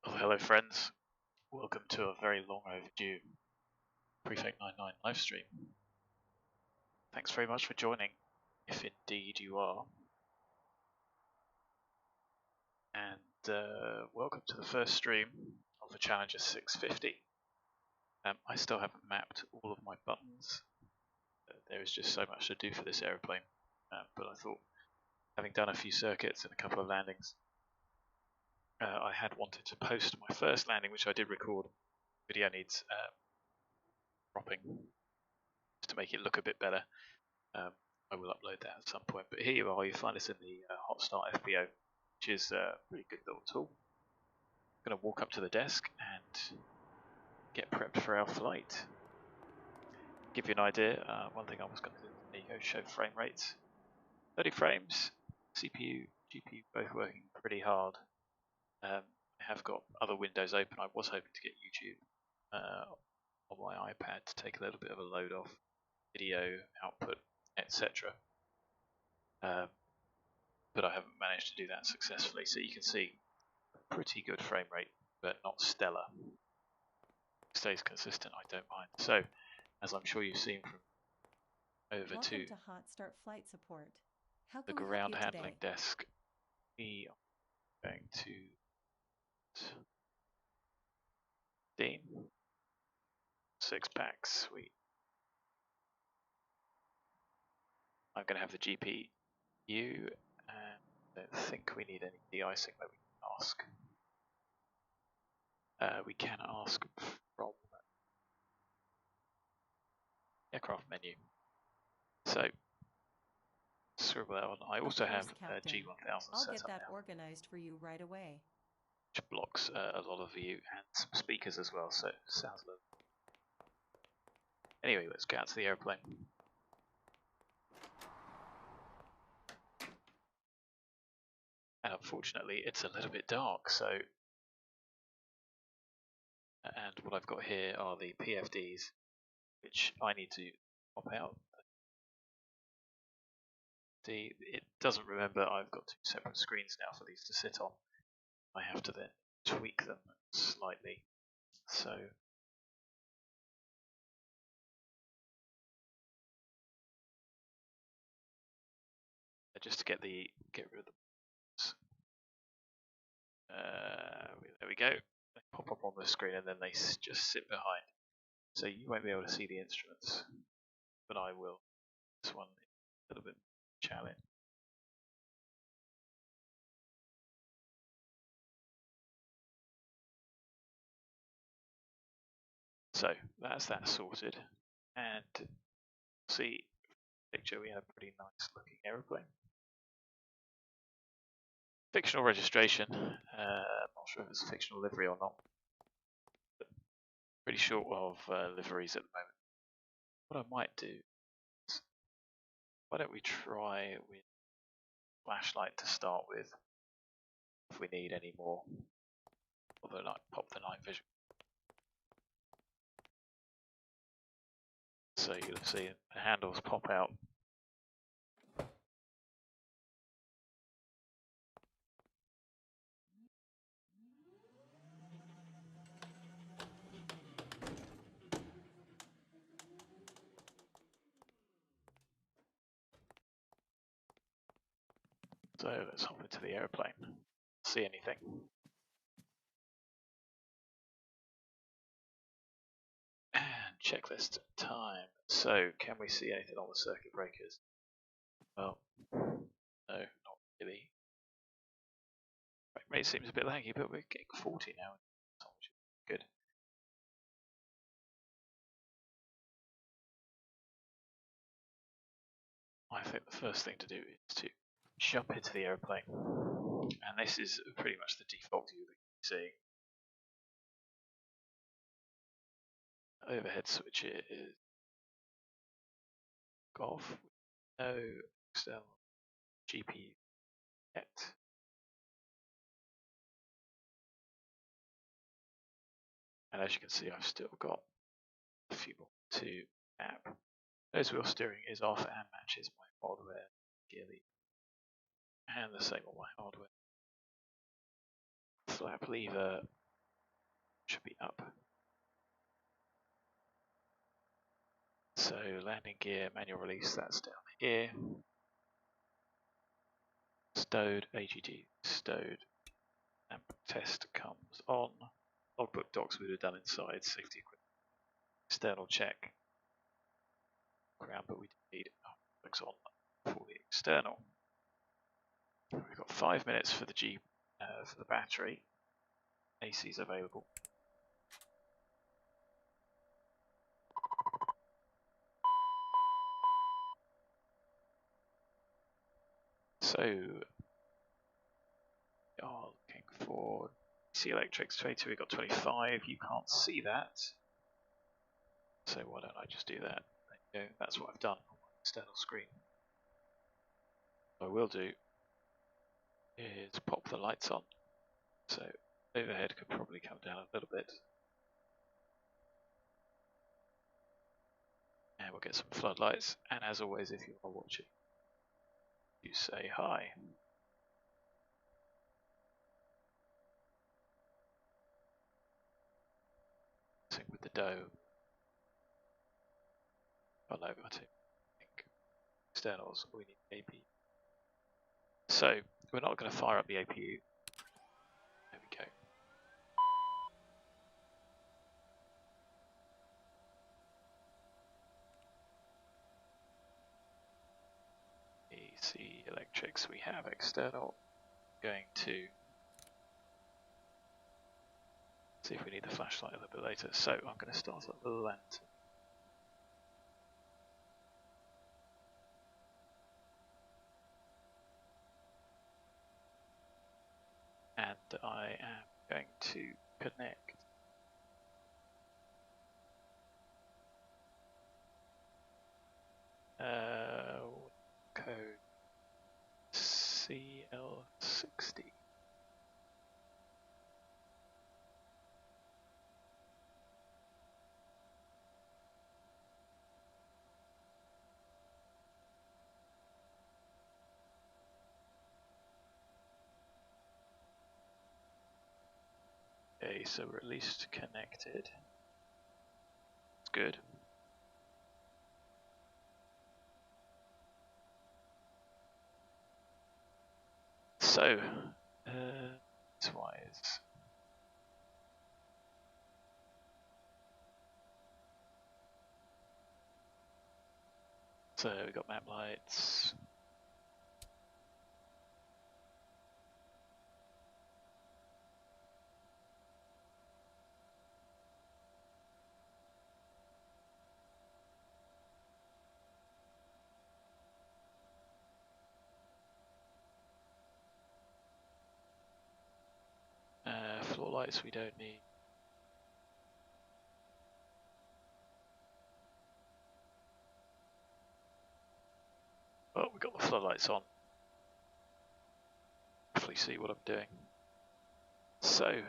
Oh, hello friends, welcome to a very long overdue Prefect 99 live stream. Thanks very much for joining, if indeed you are. And welcome to the first stream of the Challenger 650. I still haven't mapped all of my buttons. There is just so much to do for this aeroplane, but I thought, having done a few circuits and a couple of landings, I had wanted to post my first landing, which I did record. Video needs cropping just to make it look a bit better. I will upload that at some point. But here you are, you find us in the Hot Start FPO, which is a pretty good little tool. I'm going to walk up to the desk and get prepped for our flight. Give you an idea, one thing I was going to do, there you go, show frame rates. 30 frames, CPU, GPU both working pretty hard. I have got other windows open. I was hoping to get YouTube on my iPad to take a little bit of a load off, video output, etc. But I haven't managed to do that successfully. So you can see a pretty good frame rate, but not stellar. Stays consistent, I don't mind. So, as I'm sure you've seen from over Welcome to Hot Start Flight Support. How the can we ground help you handling today? desk, we are going to Dean 6 packs. Sweet. I'm going to have the GPU, and I don't think we need any de-icing that we can ask. We can ask from aircraft menu. So scribble that on. I also have a G1000 I'll set get up that now, organized for you right away. which blocks a lot of view and some speakers as well, so it sounds a little. Anyway, let's get out to the airplane. And unfortunately, it's a little bit dark, so. And what I've got here are the Pfds, which I need to pop out. See, it doesn't remember I've got two separate screens now for these to sit on. I have to then tweak them slightly. So just to get rid of the there we go. They pop up on the screen and then they just sit behind. So you won't be able to see the instruments, but I will. This one a little bit challenge. So that's that sorted, and see picture we had a pretty nice looking aeroplane. Fictional registration. Not sure if it's a fictional livery or not. But pretty short of liveries at the moment. What I might do is, why don't we try with flashlight to start with, if we need any more. Although pop the night vision. So you'll see the handles pop out. So let's hop into the airplane. See anything? And checklist time. So can we see anything on the circuit breakers? Well, no, not really. Frame rate seems a bit laggy, but we're getting 40 now, which is good. I think the first thing to do is to jump into the airplane, and this is pretty much the default view that you see. Overhead switch is off, no external GPU yet. And as you can see, I've still got a few more to map. Nose wheel steering is off and matches my hardware gear lead, and the same on my hardware. Flap lever should be up. So landing gear, manual release, that's down here. Stowed, AGT stowed. And test comes on. Logbook docs we would have done inside, safety equipment. External check. Ground, but we need looks on for the external. We've got 5 minutes for the for the battery. AC is available. So we are looking for DC Electrics 22. We've got 25. You can't see that, so why don't I just do that? There you go. That's what I've done on my external screen. What I will do is pop the lights on. So overhead could probably come down a little bit. And we'll get some floodlights. And as always, if you are watching, you say hi. Sing with the dough. Oh no, I think externals, we need APU. So we're not going to fire up the APU. There we go. AC electrics, we have external. Going to see if we need the flashlight a little bit later. So I'm going to start up the lantern. And I am going to connect code CL60. Okay, so we're at least connected. That's good. So, wise. So we've got map lights. Floor lights we don't need. Oh, we've got the floodlights on. Hopefully see what I'm doing. So,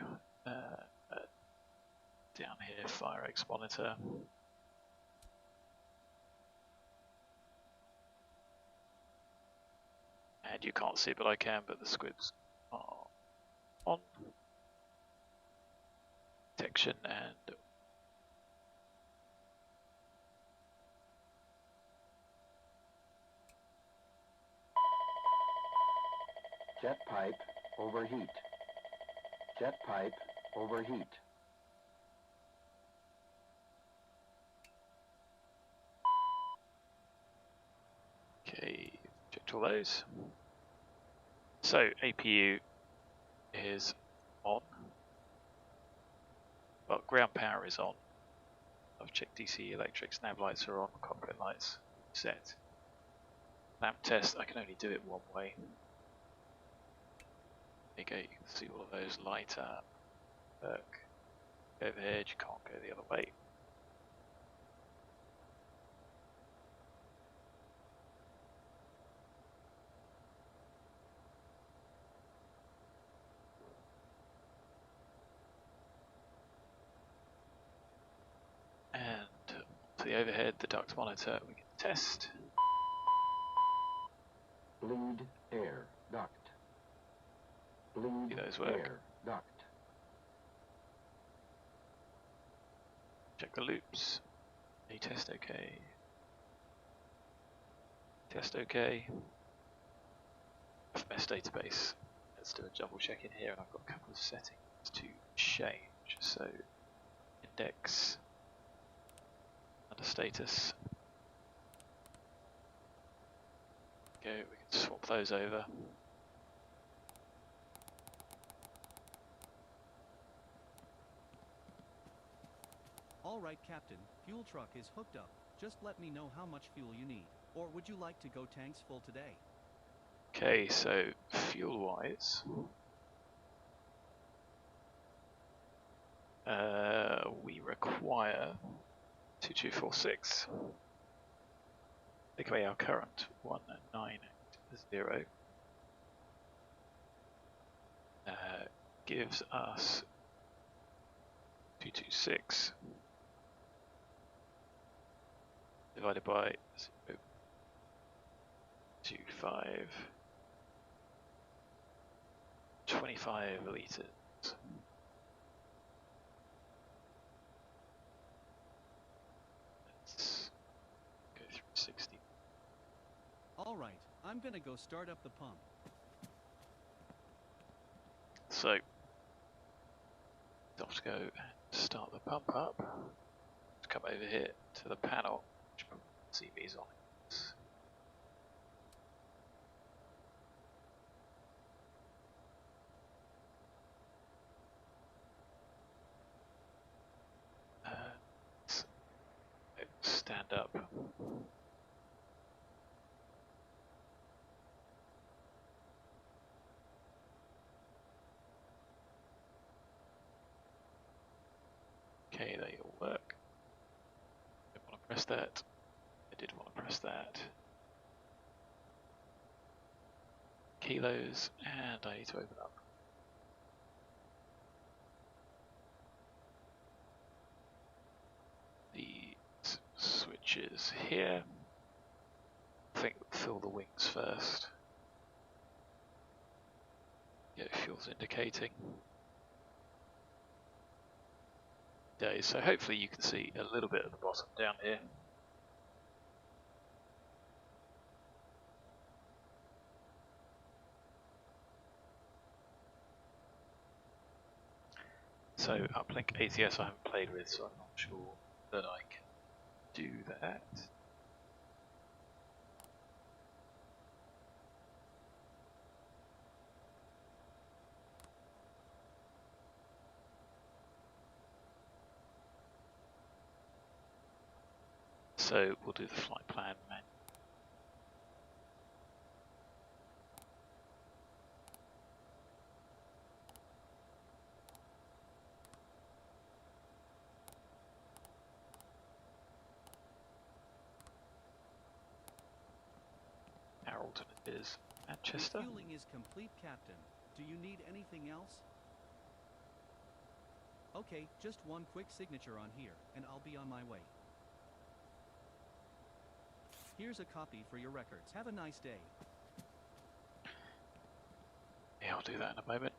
down here, FireX monitor. And you can't see, but I can, but the squibs are on. Detection and jet pipe overheat. Jet pipe overheat. okay, checked all those. So APU is on. Well, ground power is on. I've checked DC electrics, nav lights are on, cockpit lights set. Lamp test, I can only do it one way. There you go, you can see all of those light up. Work. Overhead, you can't go the other way. And to the overhead, the duct monitor, we can test. Bleed air duct. Bleed Do those work? air duct. Check the loops. Test OK. Test OK. FMS database. Let's do a double check in here, and I've got a couple of settings to change. So index under status. Okay, we can swap those over. Alright, Captain, fuel truck is hooked up. Just let me know how much fuel you need. Or would you like to go tanks full today? Okay, so fuel-wise, we require 2246. Take away our current 1980. Gives us 226 divided by 0.25, 25 litres. Let's go through 60. Alright, I'm gonna go start up the pump. So, have to go and start the pump up. Let's come over here to the panel, which put CVs on it. Let's stand up. Okay, they all work. Didn't want to press that. I did want to press that. Kilos, and I need to open up these switches here. I think we'll fill the wings first. Yeah, fuel's indicating. So hopefully you can see a little bit at the bottom down here. So uplink ATS I haven't played with, so I'm not sure that I can do that. So we'll do the flight plan manually. Our alternate is Manchester. Refueling is complete, Captain. Do you need anything else? Okay, just one quick signature on here, and I'll be on my way. Here's a copy for your records. Have a nice day. Yeah, I'll do that in a moment.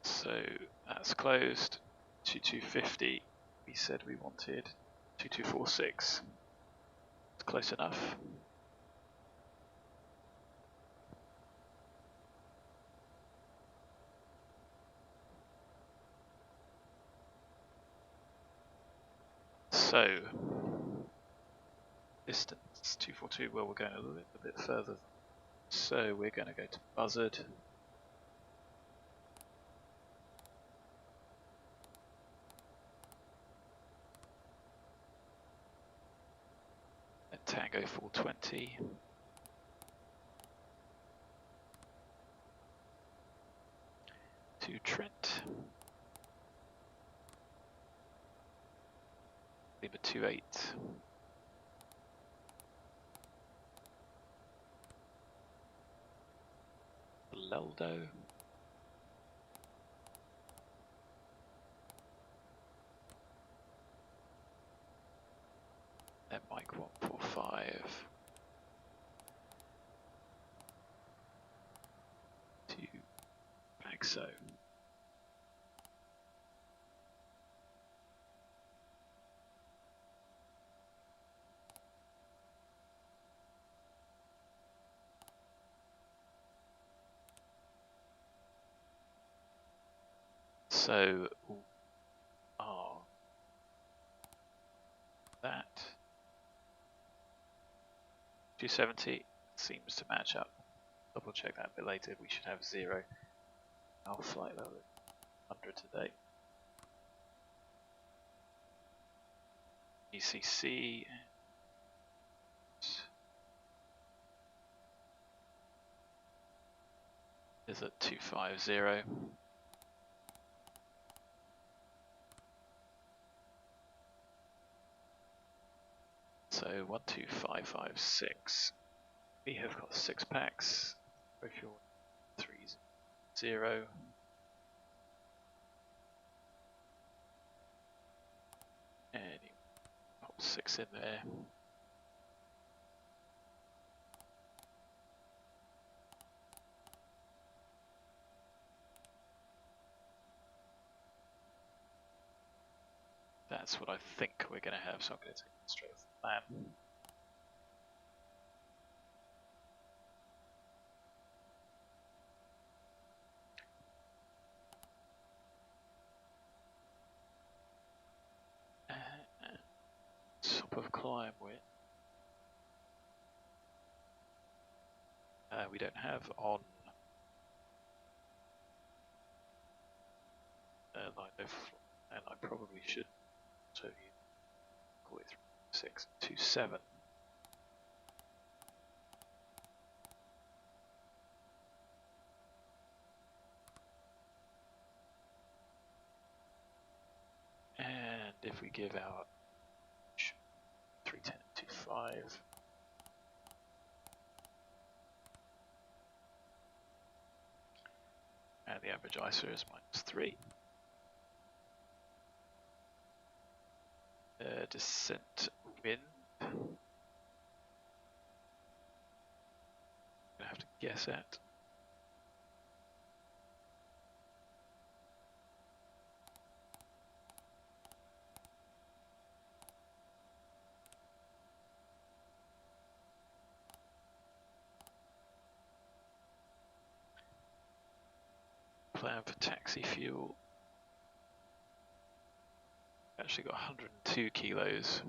So that's closed. 2250. We said we wanted 2246. It's close enough. So, distance 242, well we're going a little bit further. So we're going to go to BUZAD. And Tango 420. To Trent. Lima 28. LELDO. Then Mike 145. To BAGSO. So, oh, that 270 seems to match up. Double check that a bit later. We should have 0. Our flight level 100 today. ECC is at 250. So 12556. We have got 6 packs. Refuel 30. And you pop 6 in there. That's what I think we're going to have, so I'm going to take it straight off the plan. Top of climb width. We don't have on LELDO, and I probably should show you call it 3627. And if we give our 310.25, and the average ISO is -3. Descent wind. I'm gonna have to guess at. Plan for taxi fuel. Actually got 102 kilos.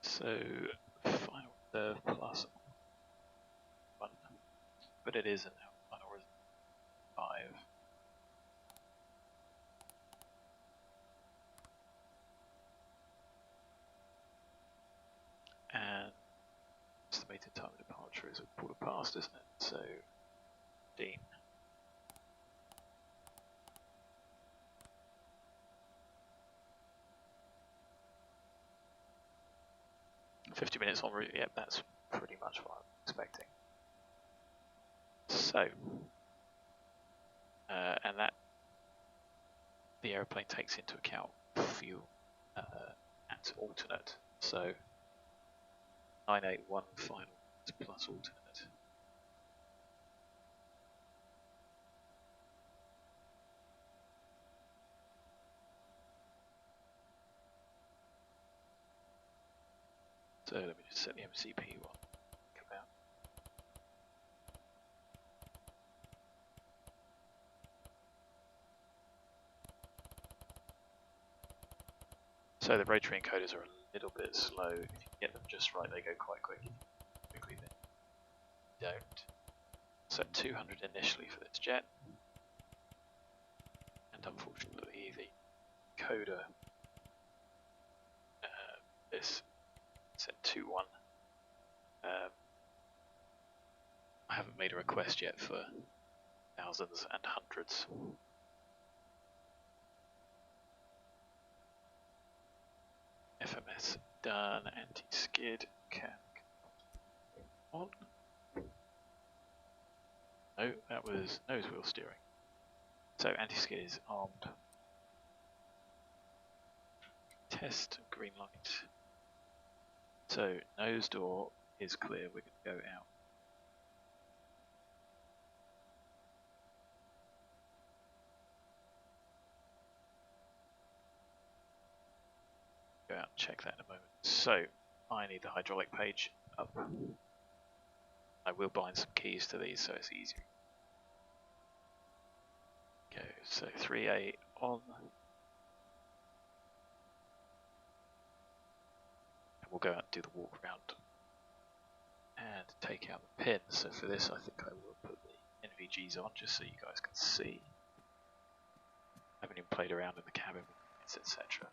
So final reserve plus 1, but it is an final reserve 5. And estimated time of departure is a quarter past, isn't it? So 15. $50 minutes en route. Yep, that's pretty much what I'm expecting. So, and that the aeroplane takes into account fuel at alternate. So 981 final plus alternate. So let me just set the MCP one. Come out. So the rotary encoders are a little bit slow. If you get them just right, they go quite quick. Quickly, then don't. Set 200 initially for this jet, and unfortunately the encoder this set 2.1. I haven't made a request yet for thousands and hundreds. FMS done, anti-skid can on. No, that was nose wheel steering. So anti-skid is armed. Test green light. So nose door is clear, we're going to go out. Go out and check that in a moment. So I need the hydraulic page up. I will bind some keys to these so it's easier. Okay, so 3A on. And we'll go out and do the walk around and take out the pins. So for this I think I will put the NVGs on just so you guys can see. I haven't even played around in the cabin, etc.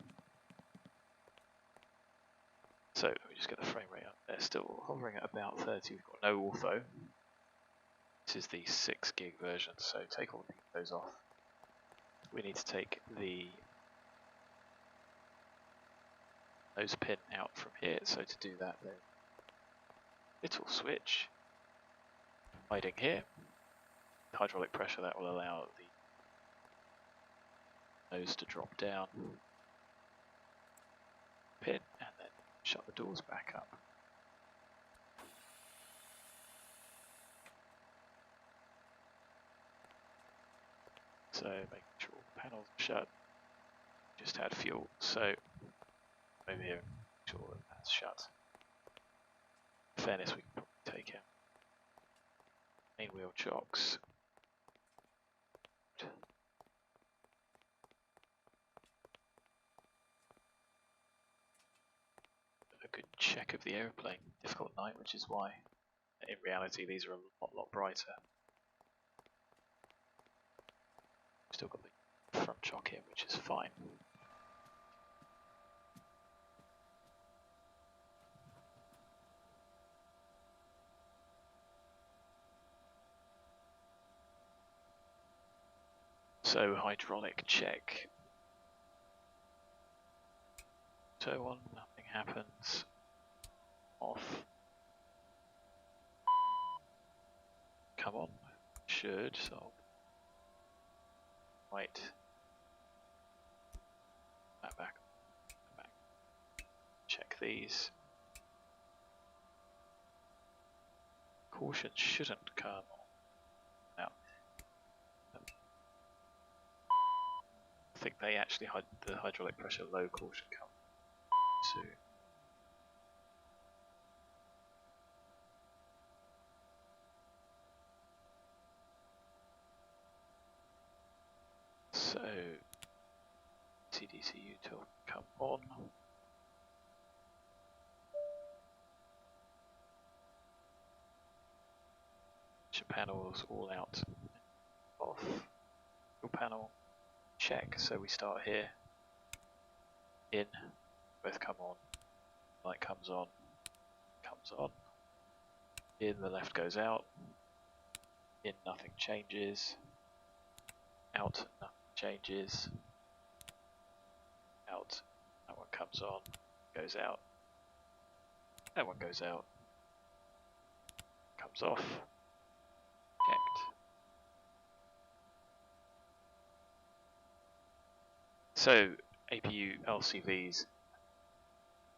So let me just get the frame rate up. They're still hovering at about 30. We've got no ortho. This is the 6 gig version, so take all those off. We need to take the nose pin out from here, so to do that there's a little switch hiding here. Hydraulic pressure, that will allow the nose to drop down. Pin, and then shut the doors back up. So making sure all the panels are shut. Just had fuel, so over here, make sure that that's shut. In fairness, we can probably take out main wheel chocks. A good check of the aeroplane. Difficult night, which is why in reality these are a lot brighter. Still got the front chock in, which is fine. So hydraulic check. Turn on, nothing happens. Off. Come on. Should. So right. Back. Check these. Caution shouldn't come on. Now, I think they actually had the hydraulic pressure low, caution come soon. So CDCU to come on. Panels all out, off. Your panel check. So we start here. In, both come on. Light comes on. In, the left goes out. In, nothing changes. Out, nothing changes. Out, that one comes on, goes out. That one goes out. Comes off. Checked. So APU LCVs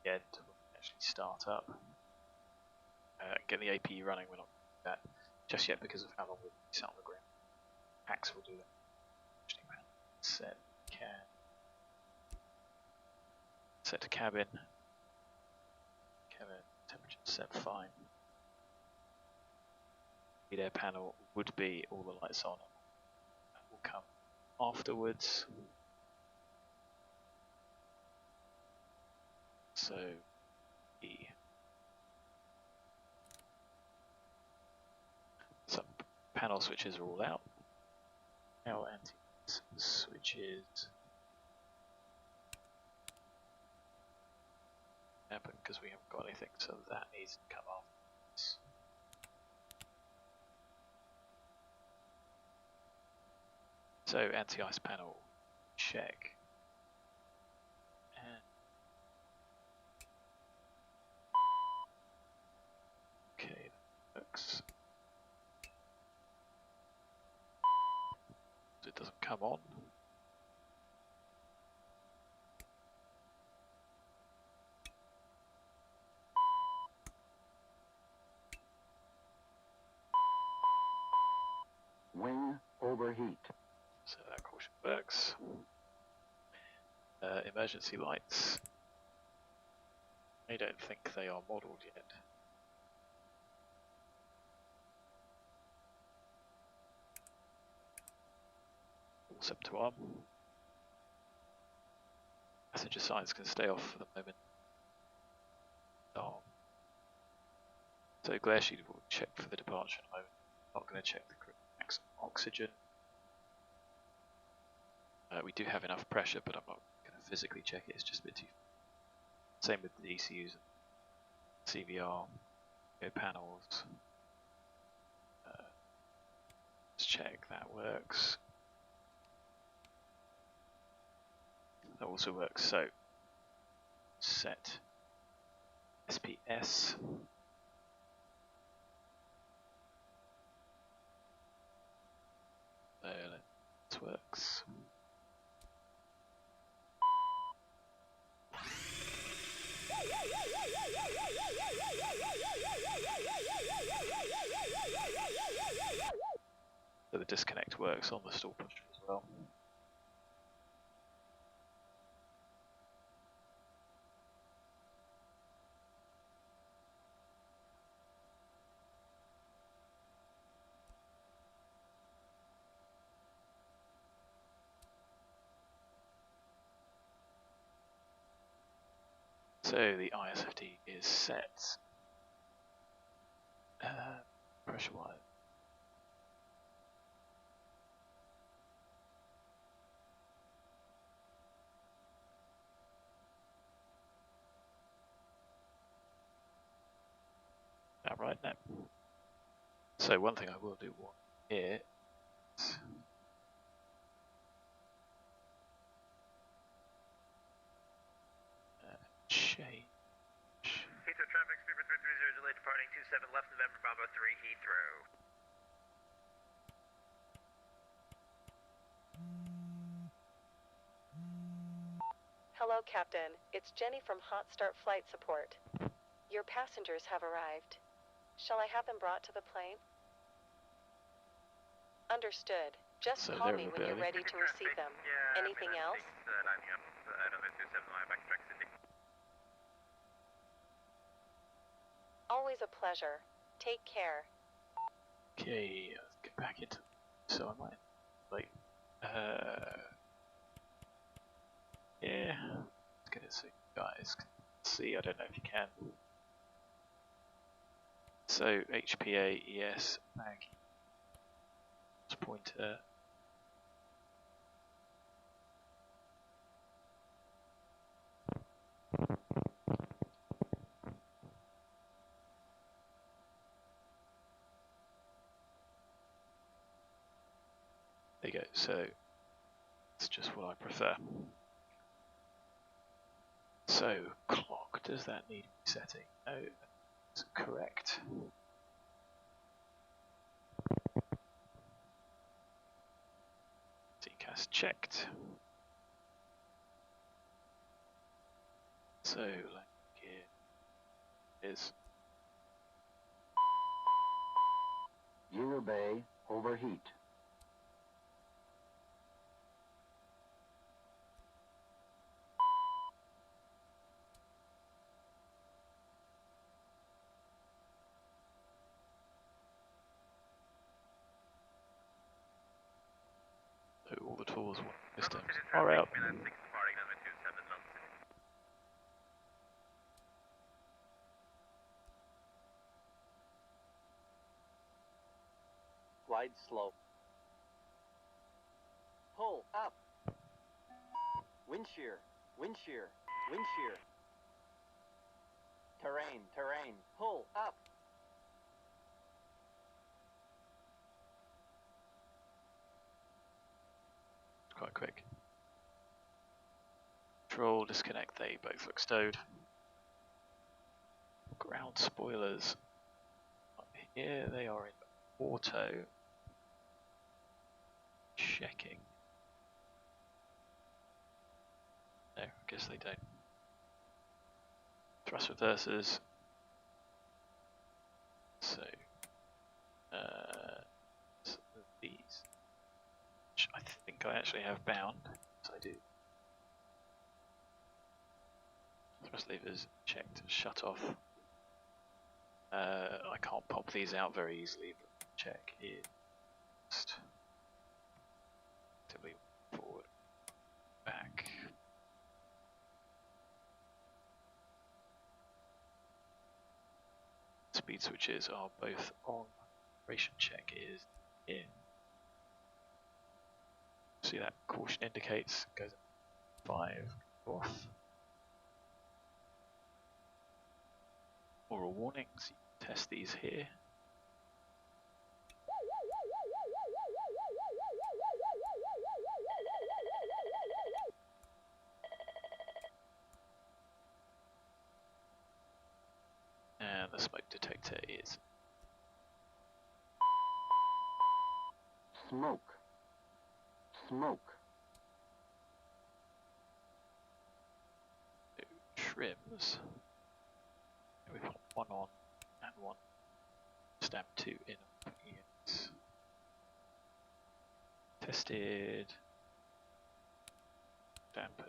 again to actually start up. Get the APU running. We're not doing that just yet because of how long we've been sat on the ground. Axe will do that. Set set to cabin. Cabin temperature set fine. Lead air panel would be all the lights on. That will come afterwards. So some panel switches are all out. Now anti switches happen because we haven't got anything, so that needs to come off. So anti-ice panel check. And okay, that works. So it doesn't come on. Wing overheat. So that caution works. Emergency lights. I don't think they are modelled yet. All set to arm. Passenger signs can stay off for the moment. Oh. So glare sheet will check for the departure. I'm not going to check the max oxygen. We do have enough pressure, but I'm not going to physically check it. It's just a bit too. Same with the ECUs, CVR, panels. Let's check that works. That also works. So set SPS. This works. So the disconnect works on the stall pusher as well. So the ISFD is set. Pressure wise. That right now. So one thing I will do here is change. Heathrow traffic, Super 330 delayed departing 27 left November Bravo 3 Heathrow. Hello, Captain. It's Jenny from Hot Start Flight Support. Your passengers have arrived. Shall I have them brought to the plane? Understood. Just So call they're me when you're rebelling. ready to receive them. Yeah, Anything I else? think, lining up runway 27 backtrack City. Always a pleasure. Take care. Okay, let's get back into. So I might like. Yeah. Let's get it so you guys can see. I don't know if you can. So HPA ES mag pointer. There you go. So it's just what I prefer. So clock, does that need resetting? No, that's correct. TCAS checked. So here is Gear bay overheat. so all the tools systems are out. Glide slow. Pull up. Wind shear, wind shear, wind shear. Terrain, terrain. Pull up. Quite quick. Control, disconnect, they both look stowed. Ground spoilers. Up here they are in auto. Checking. No, I guess they don't. Thrust reversers. So, these, which I think I actually have bound. Yes, I do. thrust levers checked, shut off. I can't pop these out very easily, but check is just actively forward, back. Speed switches are both on. Operation check is in. See that caution indicates, goes 5 off. Oral warnings, you can test these here. And the smoke detector is Smoke. Smoke. trims. We've got one on and one stamp 2 in. Yes. Tested. Damper.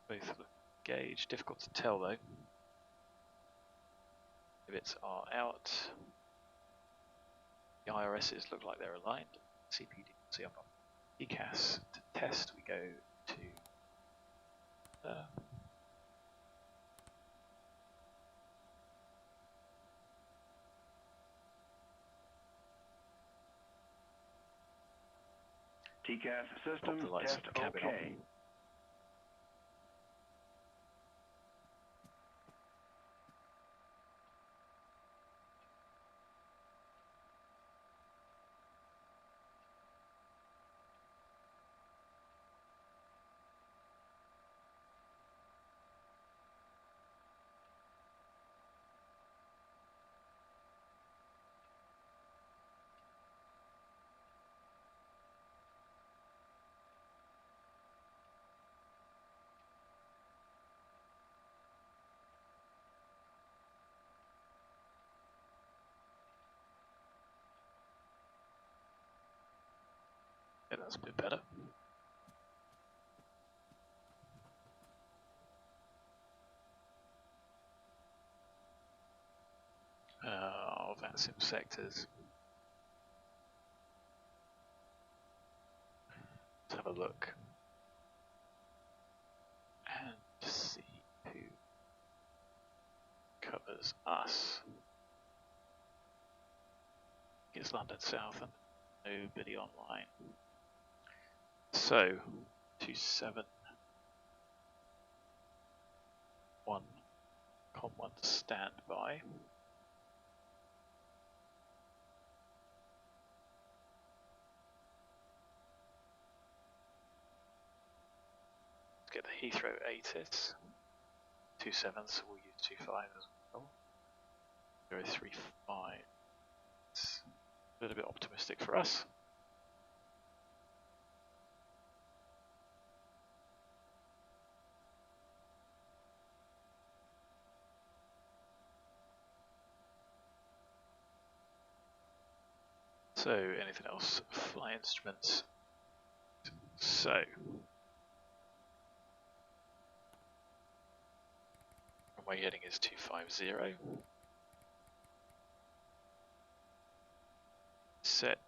Both look engaged. Difficult to tell though. Pivots are out. The IRSs look like they're aligned. CPD, see up on ECAS. To test, we go to TCAS pop system the lights test of the cabin okay. on. Yeah, that's a bit better. VATSIM sectors. Let's have a look and see who covers us. It's London South and nobody online. So 271 Com1 standby. Let's get the Heathrow ATIS. 27, so we'll use 25 as well. 035. It's a little bit optimistic for us. So, anything else? Fly instruments. So, runway heading is 250. Set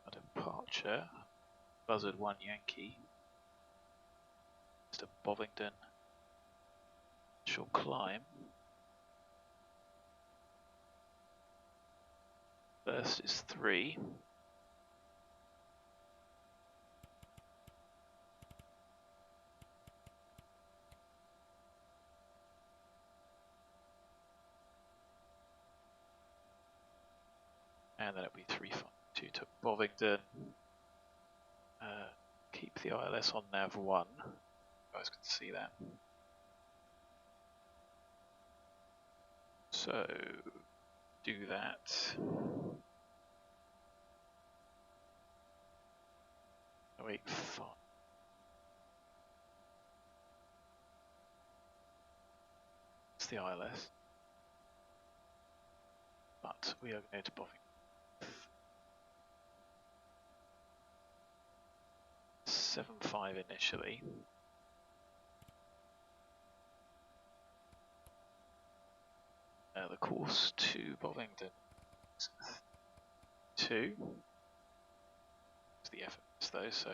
a departure. BUZAD 1 Yankee. Mr. Bovingdon. Shall climb. First is 3. And then it'll be 352 to Bovingdon. Keep the ILS on nav 1. You guys can see that. So, do that. 085. It's the ILS. But we are going to Bovingdon. 75 initially. The course to Bovington 2. It's the FMS though, so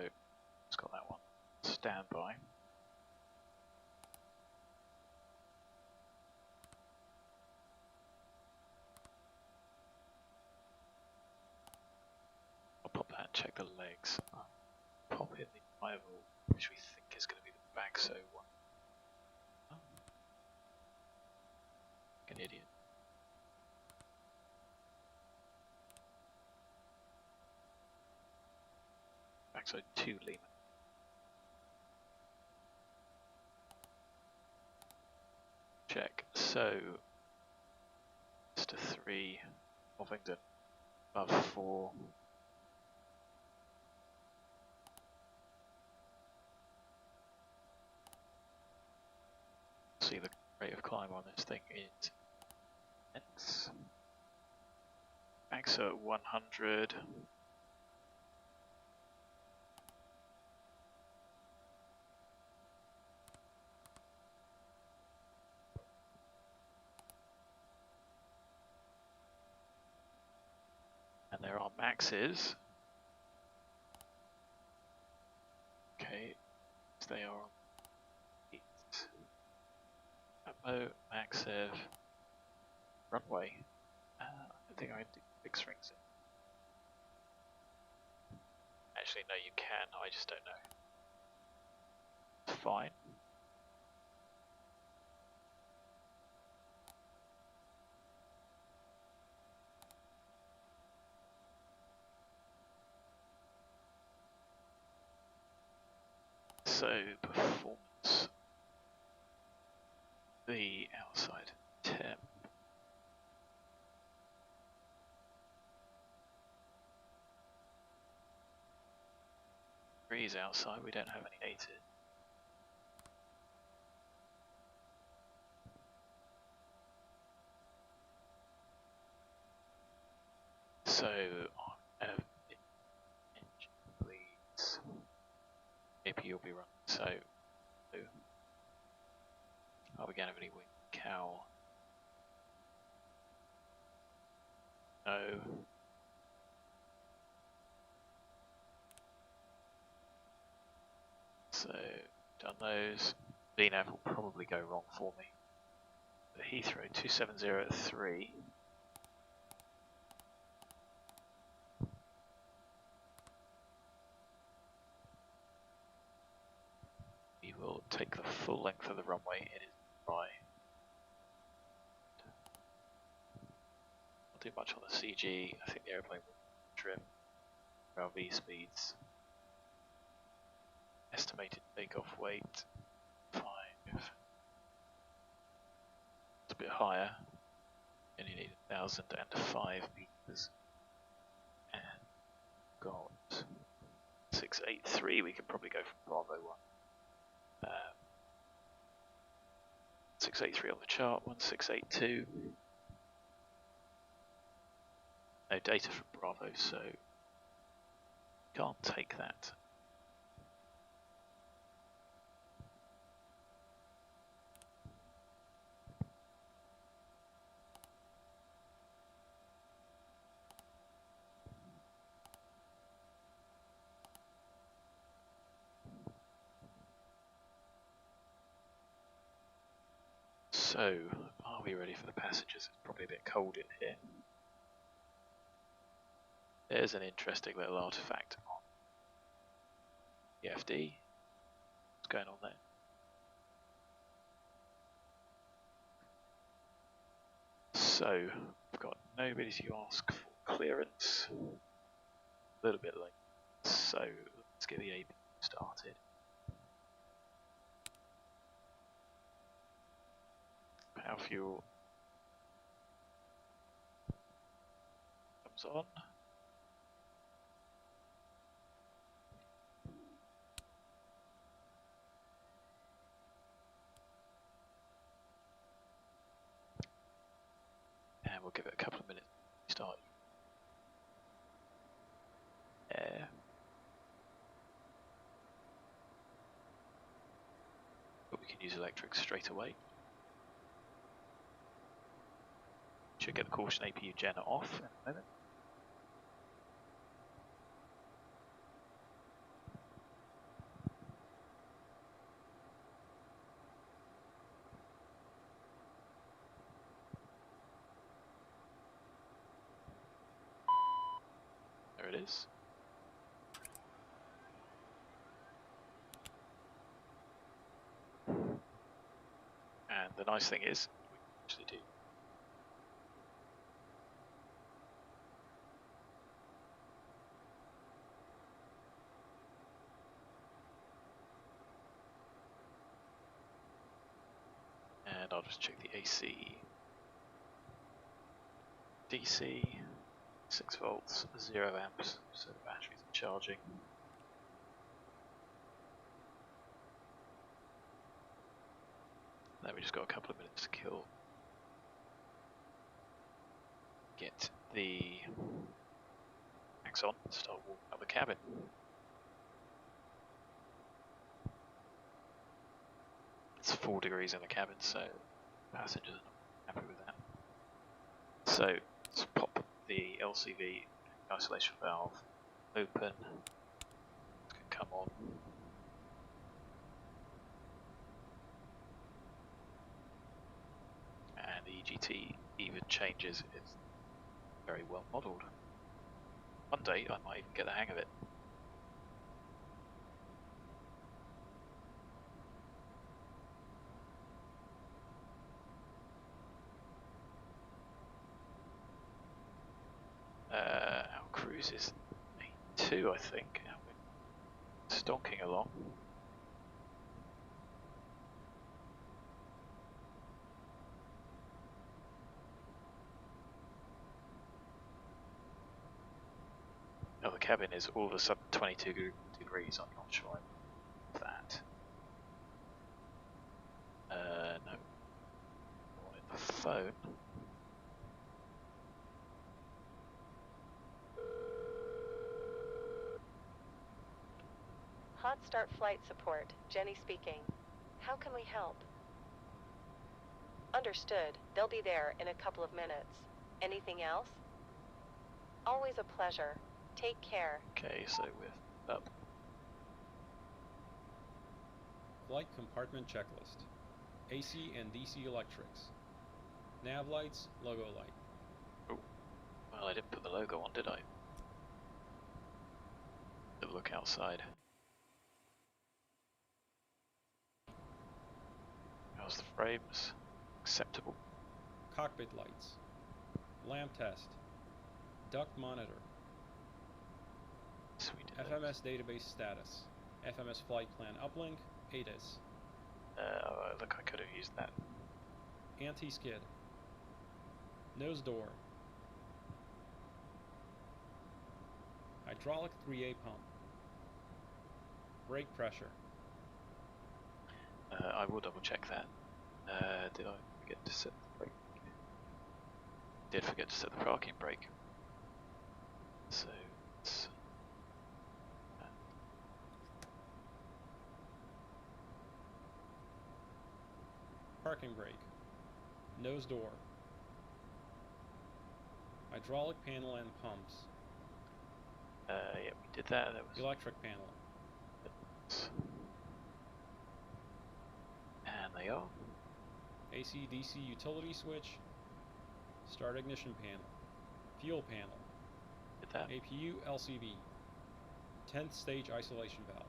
it's got that one. Standby. I'll pop that and check the legs. Pop in the rival, which we think is going to be the BAGSO one. Oh. An idiot. BAGSO 2 Lima. Check. So, Mr. 3, Bovington, above 4. See the rate of climb on this thing is immense. BAGSO at 100. And there are maxes. Okay, so they are on 8. Atmo, Maxev, runway. I don't think I can do 6 rings. Actually, no, you can. I just don't know. It's fine. So, performance. The outside temp. Degrees outside, we don't have any 8s. So, on engine bleeds. AP will be running. So, are we going to have any wing cow? No. So, done those. VNAV will probably go wrong for me. The Heathrow 270 at 3. We will take the full length of the runway. It is dry. Not do much on the CG. I think the airplane will trim. RV speeds. Estimated takeoff weight 5. It's a bit higher. And you need 1,005 meters. And got 683. We could probably go from Bravo 1. 683 on the chart. 1682. No data from Bravo, so can't take that. So, are we ready for the passengers? It's probably a bit cold in here. There's an interesting little artifact on the FD. What's going on there? So, we've got nobody to ask for clearance. A little bit late. So, let's get the AB started. Power fuel comes on. And we'll give it a couple of minutes to start. Air. But we can use electric straight away. Should get the caution APU gen off in a moment. There it is. And the nice thing is, we can actually do and I'll just check the AC, DC, 6 volts, 0 amps, so the batteries are charging. Then we just got a couple of minutes to kill. Get the max on, start walking up the cabin. It's 4 degrees in the cabin, so passengers are not happy with that. So let's pop the LCV isolation valve open. It's going to come on. And the EGT even changes. It's very well modelled. One day I might even get the hang of it. Our cruise is 82, I think. And we're stonking along. Now the cabin is all of a sudden 22 degrees. I'm not sure I'm that. No. I wanted the phone. Hot start flight support, Jenny speaking. How can we help? Understood. They'll be there in a couple of minutes. Anything else? Always a pleasure. Take care. Okay, so we're up. Flight compartment checklist. AC and DC electrics. Nav lights, logo light. Oh, well, I didn't put the logo on, did I? Have a look outside. How's the frames? Acceptable. Cockpit lights. Lamp test. Duct monitor. Sweet. FMS database status. FMS flight plan uplink. HOTAS. Look, I could have used that. Anti-skid. Nose door. Hydraulic 3A pump. Brake pressure. I will double check that. Did I forget to set the brake? Did forget to set the parking brake. So it's Parking brake. Nose door. Hydraulic panel and pumps. yeah, we did that. That was Electric panel. and they are. AC DC utility switch. Start ignition panel. Fuel panel. Did that. APU LCV. 10th stage isolation valve.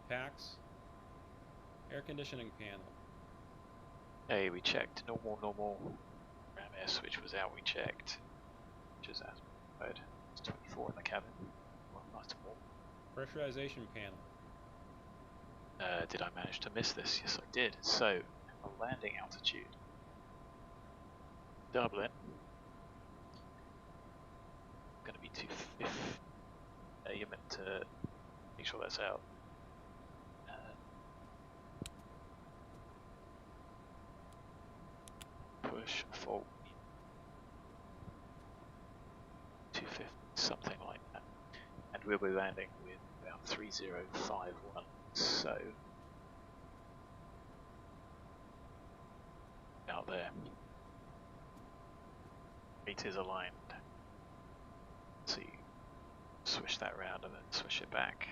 Packs. Air conditioning panel. Hey, we checked. Normal. Ram air switch was out. We checked. Which is as required. It's 24 in the cabin. Well, not more. Pressurization panel. Did I manage to miss this? Yes, I did. So, our landing altitude. Dublin. Going to be 250. You're meant to make sure that's out. Push fault 250, something like that. And we'll be landing with about 3051. So out there. 8 is aligned. So you swish that around and then swish it back.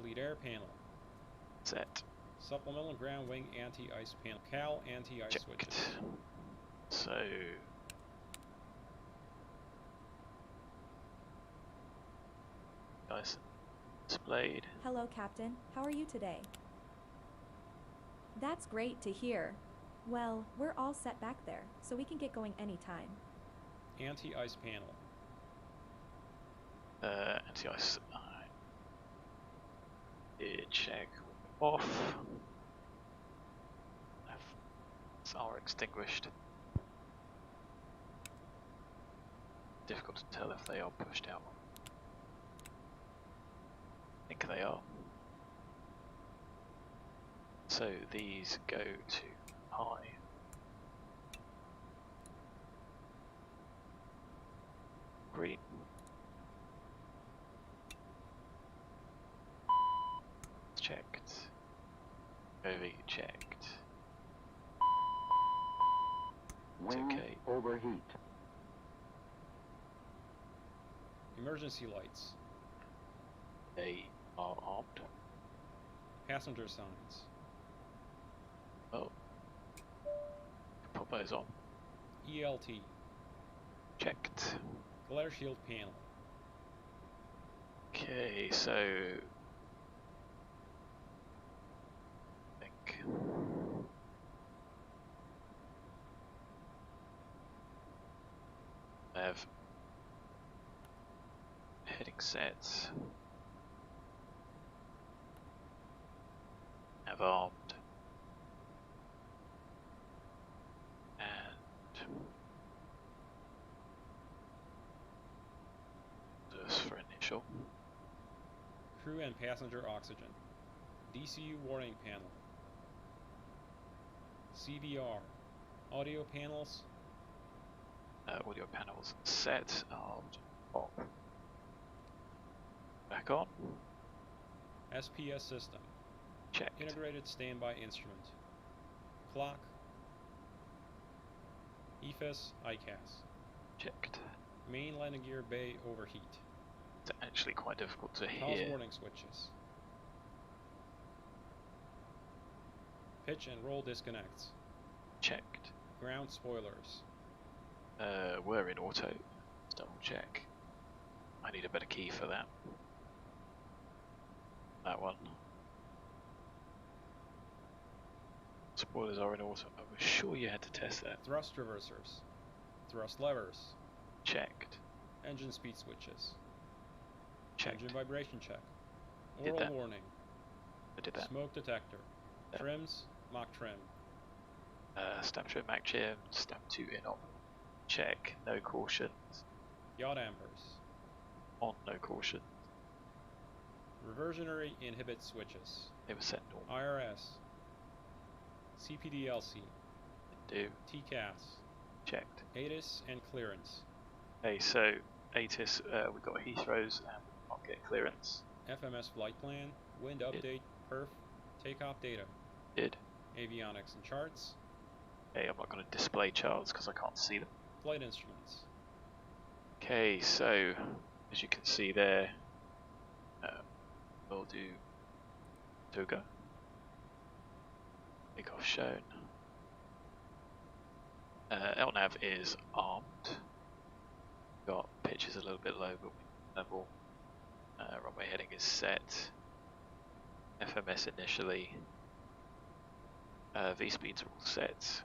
Lead air panel. Set. Supplemental ground wing anti-ice panel. Cal anti-ice Checked. switches. So nice and displayed. Hello, Captain. How are you today? That's great to hear. Well, we're all set back there, so we can get going anytime. Anti-ice panel. Anti-ice. Check off. Are extinguished. Difficult to tell if they are pushed out. I think they are. So these go to high. Green. Checked. OV checked. Wing okay. overheat. Emergency lights. They are armed. Passenger signs. Oh. Put those on. ELT. Checked. Glare shield panel. Okay, so I think I have heading sets. Have armed and just for initial. Crew and passenger oxygen. DCU warning panel. CVR. Audio panels. Audio panels set. Off. Back on. SPS system. Check. Integrated standby instrument. Clock. EFIS ICAS. Checked. Main landing gear bay overheat. It's actually quite difficult to Pulse hear. warning switches. Pitch and roll disconnects. Checked. Ground spoilers. We're in auto. Let's double check. I need a better key for that. That one. Spoilers are in auto. I was sure you had to test that. Thrust reversers. Thrust levers. Checked. Engine speed switches. Checked. Engine vibration check. Did Oral that. warning. I did that. Smoke detector. Yeah. Trims. Mach trim. Stamp trim, Mac Jim, stamp 2 in op. Check. No cautions. Yacht ambers. On no caution. Reversionary inhibit switches. They were set normal. IRS. CPDLC. Do. TCAS. Checked. ATIS and clearance. Okay, so ATIS, we've got Heathrow's and we can't get clearance. FMS flight plan. Wind update. Perf. Takeoff data. Did. Avionics and charts. Okay, I'm not going to display charts because I can't see them. Flight instruments. Okay, so as you can see there, we'll do VATSIM. Takeoff shown. LNAV is armed. Got pitches a little bit low, but level. Runway heading is set. FMS initially. V speeds are all set.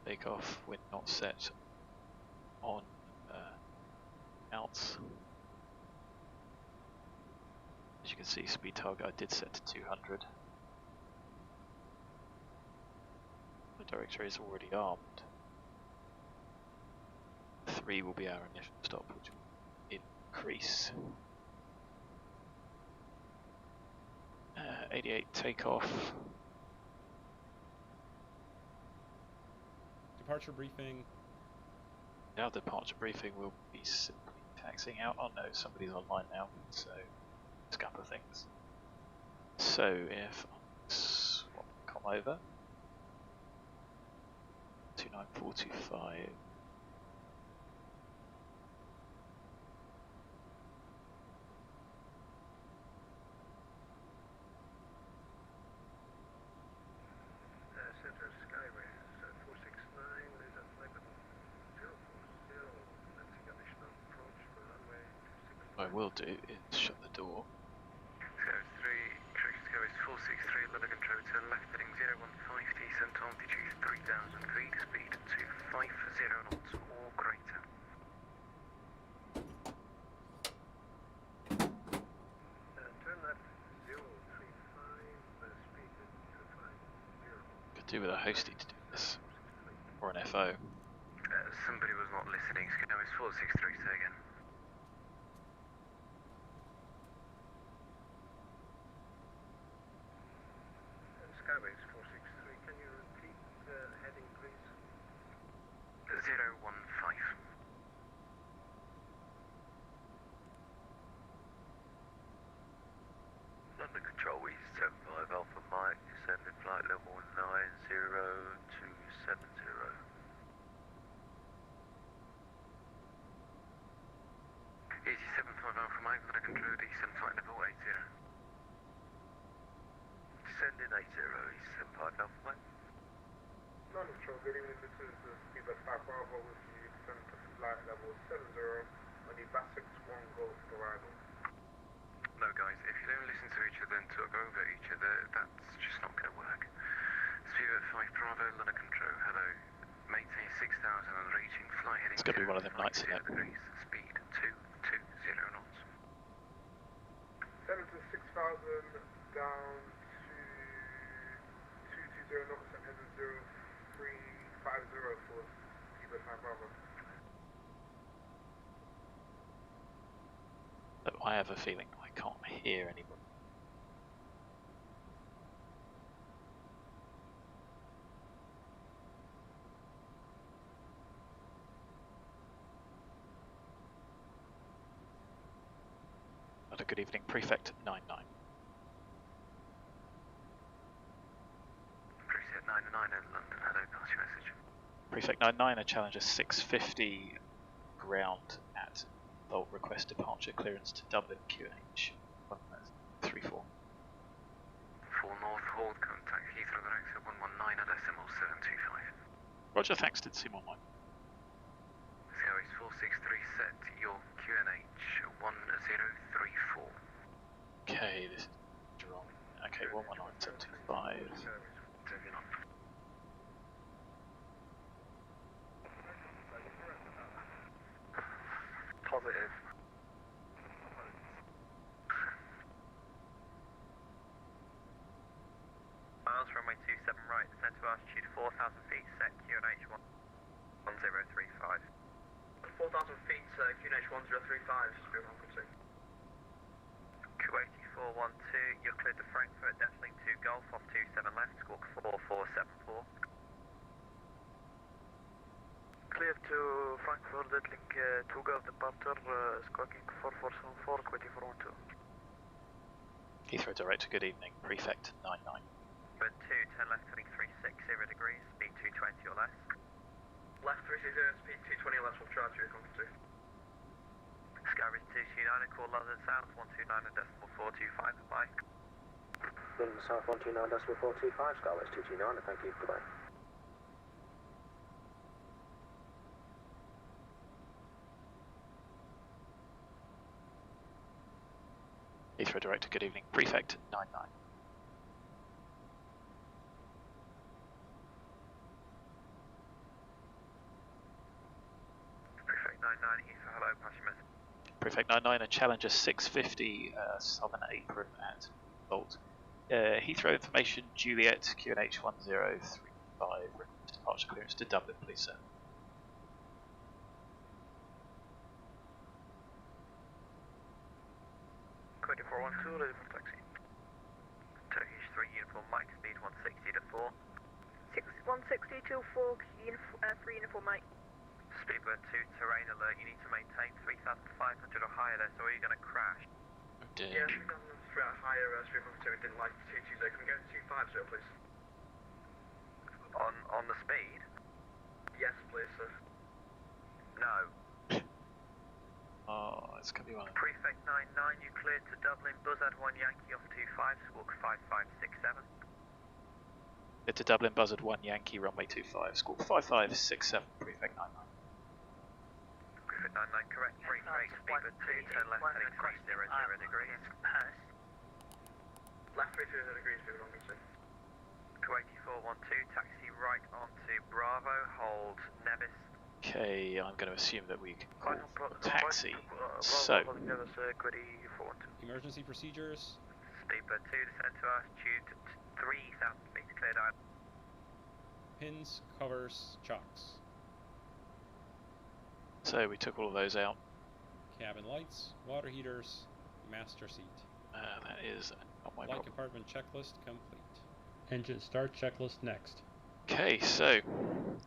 Takeoff, wind not set on outs. As you can see, speed target I did set to 200. The director is already armed. 3 will be our initial stop, which will increase. 88 takeoff. Departure briefing. Now the departure briefing will be simply taxiing out. Oh no, somebody's online now, so there's a couple of things. So if swap com over. 29425. Center Skyway 469 is at flight level 040. Let's see conditional approach for runway 26. What I will do is shut the door. Skyway 3, correction Skyway 463, London control to left heading 015, descent altitude 3000 feet, speed 250 knots or greater. Turn left 035, speed 250. Could do with a hostie to do this, or an FO. Somebody was not listening. Skyway 463, say again. Skyway 463, can you repeat the heading, please? 015. London Control is 75 Alpha Mike, descending flight level 90270. 87 Alpha Mike, London Control, descend flight level 80. Descending 80, East 75 Alpha Mike. London Control, good evening, this is Speedbird 5 Bravo with you, descend to flight level 70 on the VATSIM 1 Golf arrival. No guys, if you don't listen to each other and talk over each other, that's just not going to work. Speedbird 5 Bravo, London Control, hello. Maintain 6000 and reaching fly heading. It's going to be one of them nights in it. Degrees, speed 220 knots. 7 to 6,000 down to 220 knots and heading 0350 for Speedbird 5 Bravo. But I have a feeling I can't hear anybody. But a good evening, Prefect 99. Preset 99 in London, hello, pass your message. Prefect 99, a Challenger 650 ground at Volt, request departure clearance to Dublin, QNH 134. 4 North, hold contact Heathrow director 119 at decimal 725. Roger, thanks, did see my mic. Skyway 463 set your QNH 1034. Okay, this is wrong. Okay, 119.75. Positive. Miles runway 27 right, descent to altitude 4,000 feet, set QNH 1035. 4,000 feet, QNH 1035, speed 1.2. Q8412, you're cleared to Frankfurt, definitely 2 Golf, off 27 left, squawk 4474. Clear to Frankfurt, deadlink 2 Golf departure, squawking 4474, Q8412. Heathrow Director, good evening, Prefect 99. Bird 2, turn left heading 360 degrees, speed 220 or less. Left 360, speed 220 left, will charge you, contact 2. Skyway 229, call London South 129 and decimal 425, goodbye. London South 129.425, Skyway 229, thank you, goodbye. Heathrow Director, good evening, Prefect 99. Prefect 99, Heathrow, hello, pass your message. Prefect 99, a Challenger 650 Southern Apron at Volt. Heathrow information, Juliet, QNH 1035, departure clearance to Dublin, please, sir. Code 412, ready for taxi. Turkish 3 uniform, Mike, speed 160 to 4. 160 to 4, 3 uniform Mike. Speedbird 2, terrain alert, you need to maintain 3,500 or higher there, so are you going to crash? Oh dear. Yeah, 3,000 through a higher speed frequency we didn't like 220. Can we go to 250, please? On the speed? Yes, please, sir. No. Oh, it's gonna be one. Prefect 99, you cleared to Dublin, BUZAD 1 Yankee off 25, squawk 5567. Get to Dublin, BUZAD 1 Yankee, runway 25, squawk 5567, prefect 99. Prefect 99, correct. Brake, speed at 2, turn left heading 300 degrees. Left 300 degrees, do the wrong thing. Kuwait 412, taxi right onto Bravo, hold Nevis. Okay, I'm going to assume that we can call taxi. So, Emergency procedures. Speedbird 2, descend to altitude 3,000 feet, cleared out. Pins, covers, chocks. so we took all of those out. Cabin lights, water heaters, master seat. That is not my Light problem. compartment checklist complete. Engine start checklist next. Okay, so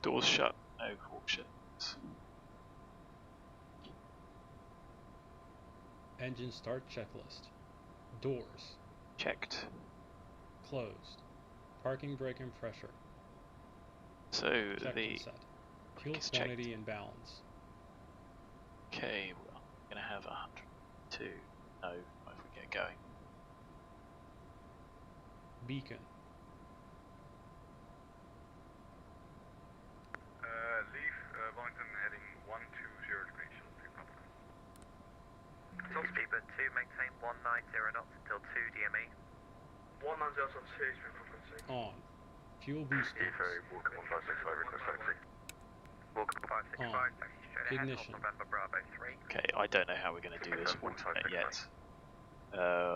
doors shut, no cautions. Engine start checklist. Doors Checked. closed. Parking brake and pressure. So Checked the and set. Fuel is checked. quantity and balance. okay, well, I'm gonna have 102. No, if we get going. Beacon. Leave Wellington heading 120 degrees, shall be proper. Top Speedbird 2, maintain 190 knots until 2 DME. 190 until 2 speed frequency. On. Fuel boosters. Walker 1565, request taxi. Walker 565, taxi straight ahead, Ignition. November Bravo 3. Okay, I don't know how we're gonna do this alternate yet.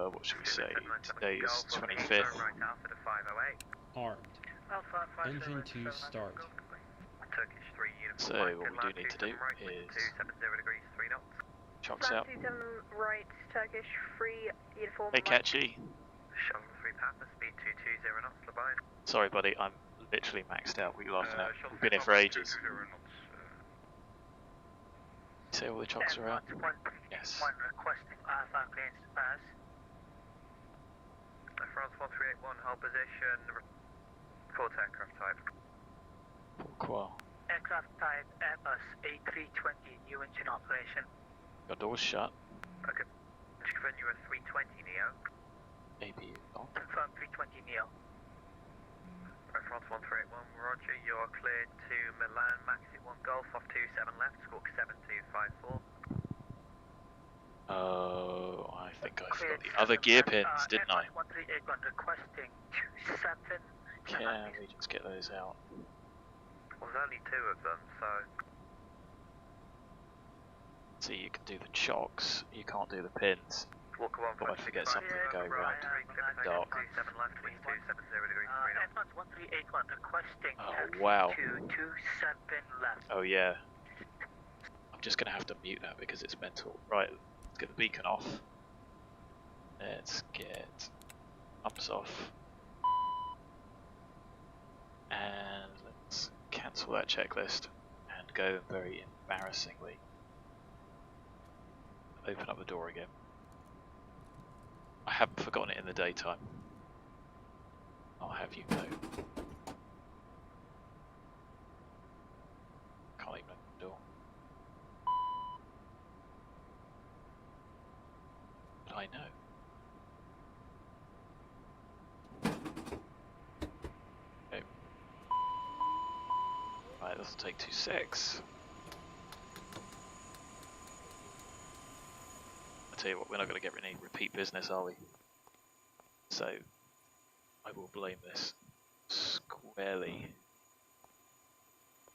What should we say? Today is 25th. Right Alpha to 508. Armed. Alpha 5 Engine 2 start. Turkish 3 uniform. So what we do need to do is 270 degrees, 3 knots. chocks out. 27 right, Turkish, free, uniform. Hey, catchy. Shuttle 3 Papa, speed 220 knots, Levine. Sorry, buddy, I'm literally maxed out. What are you laughing at? We've been here for ages. You say all the chocks are out? Yes. One requesting Alpha clearance to pass. France 1381, hold position. Report aircraft type. Pourquoi? Aircraft type Airbus A320, new engine operation. Your door's shut. Okay. Confirm you are 320 Neo. Maybe not. Confirm 320 Neo. France 1381, roger, you are cleared to Milan, Maxi 1 Golf off 27 left, squawk 7254. Oh, I think I forgot the other gear pins, didn't I? 1381 requesting 27. Can we just get those out? Well, there's only 2 of them, so. See, you can do the chocks, you can't do the pins. Walker But I forget something to go round. Dark. Oh, wow. 227 left. Oh yeah. I'm just gonna have to mute that because it's mental. Right, let's get the beacon off. Let's get pumps off. And let's cancel that checklist and go very embarrassingly. Open up the door again. I haven't forgotten it in the daytime. I'll have you know. Can't even open the door. But I know. Okay. Right, this'll take 2 secs. I tell you what, we're not going to get any repeat business, are we? So, I will blame this squarely.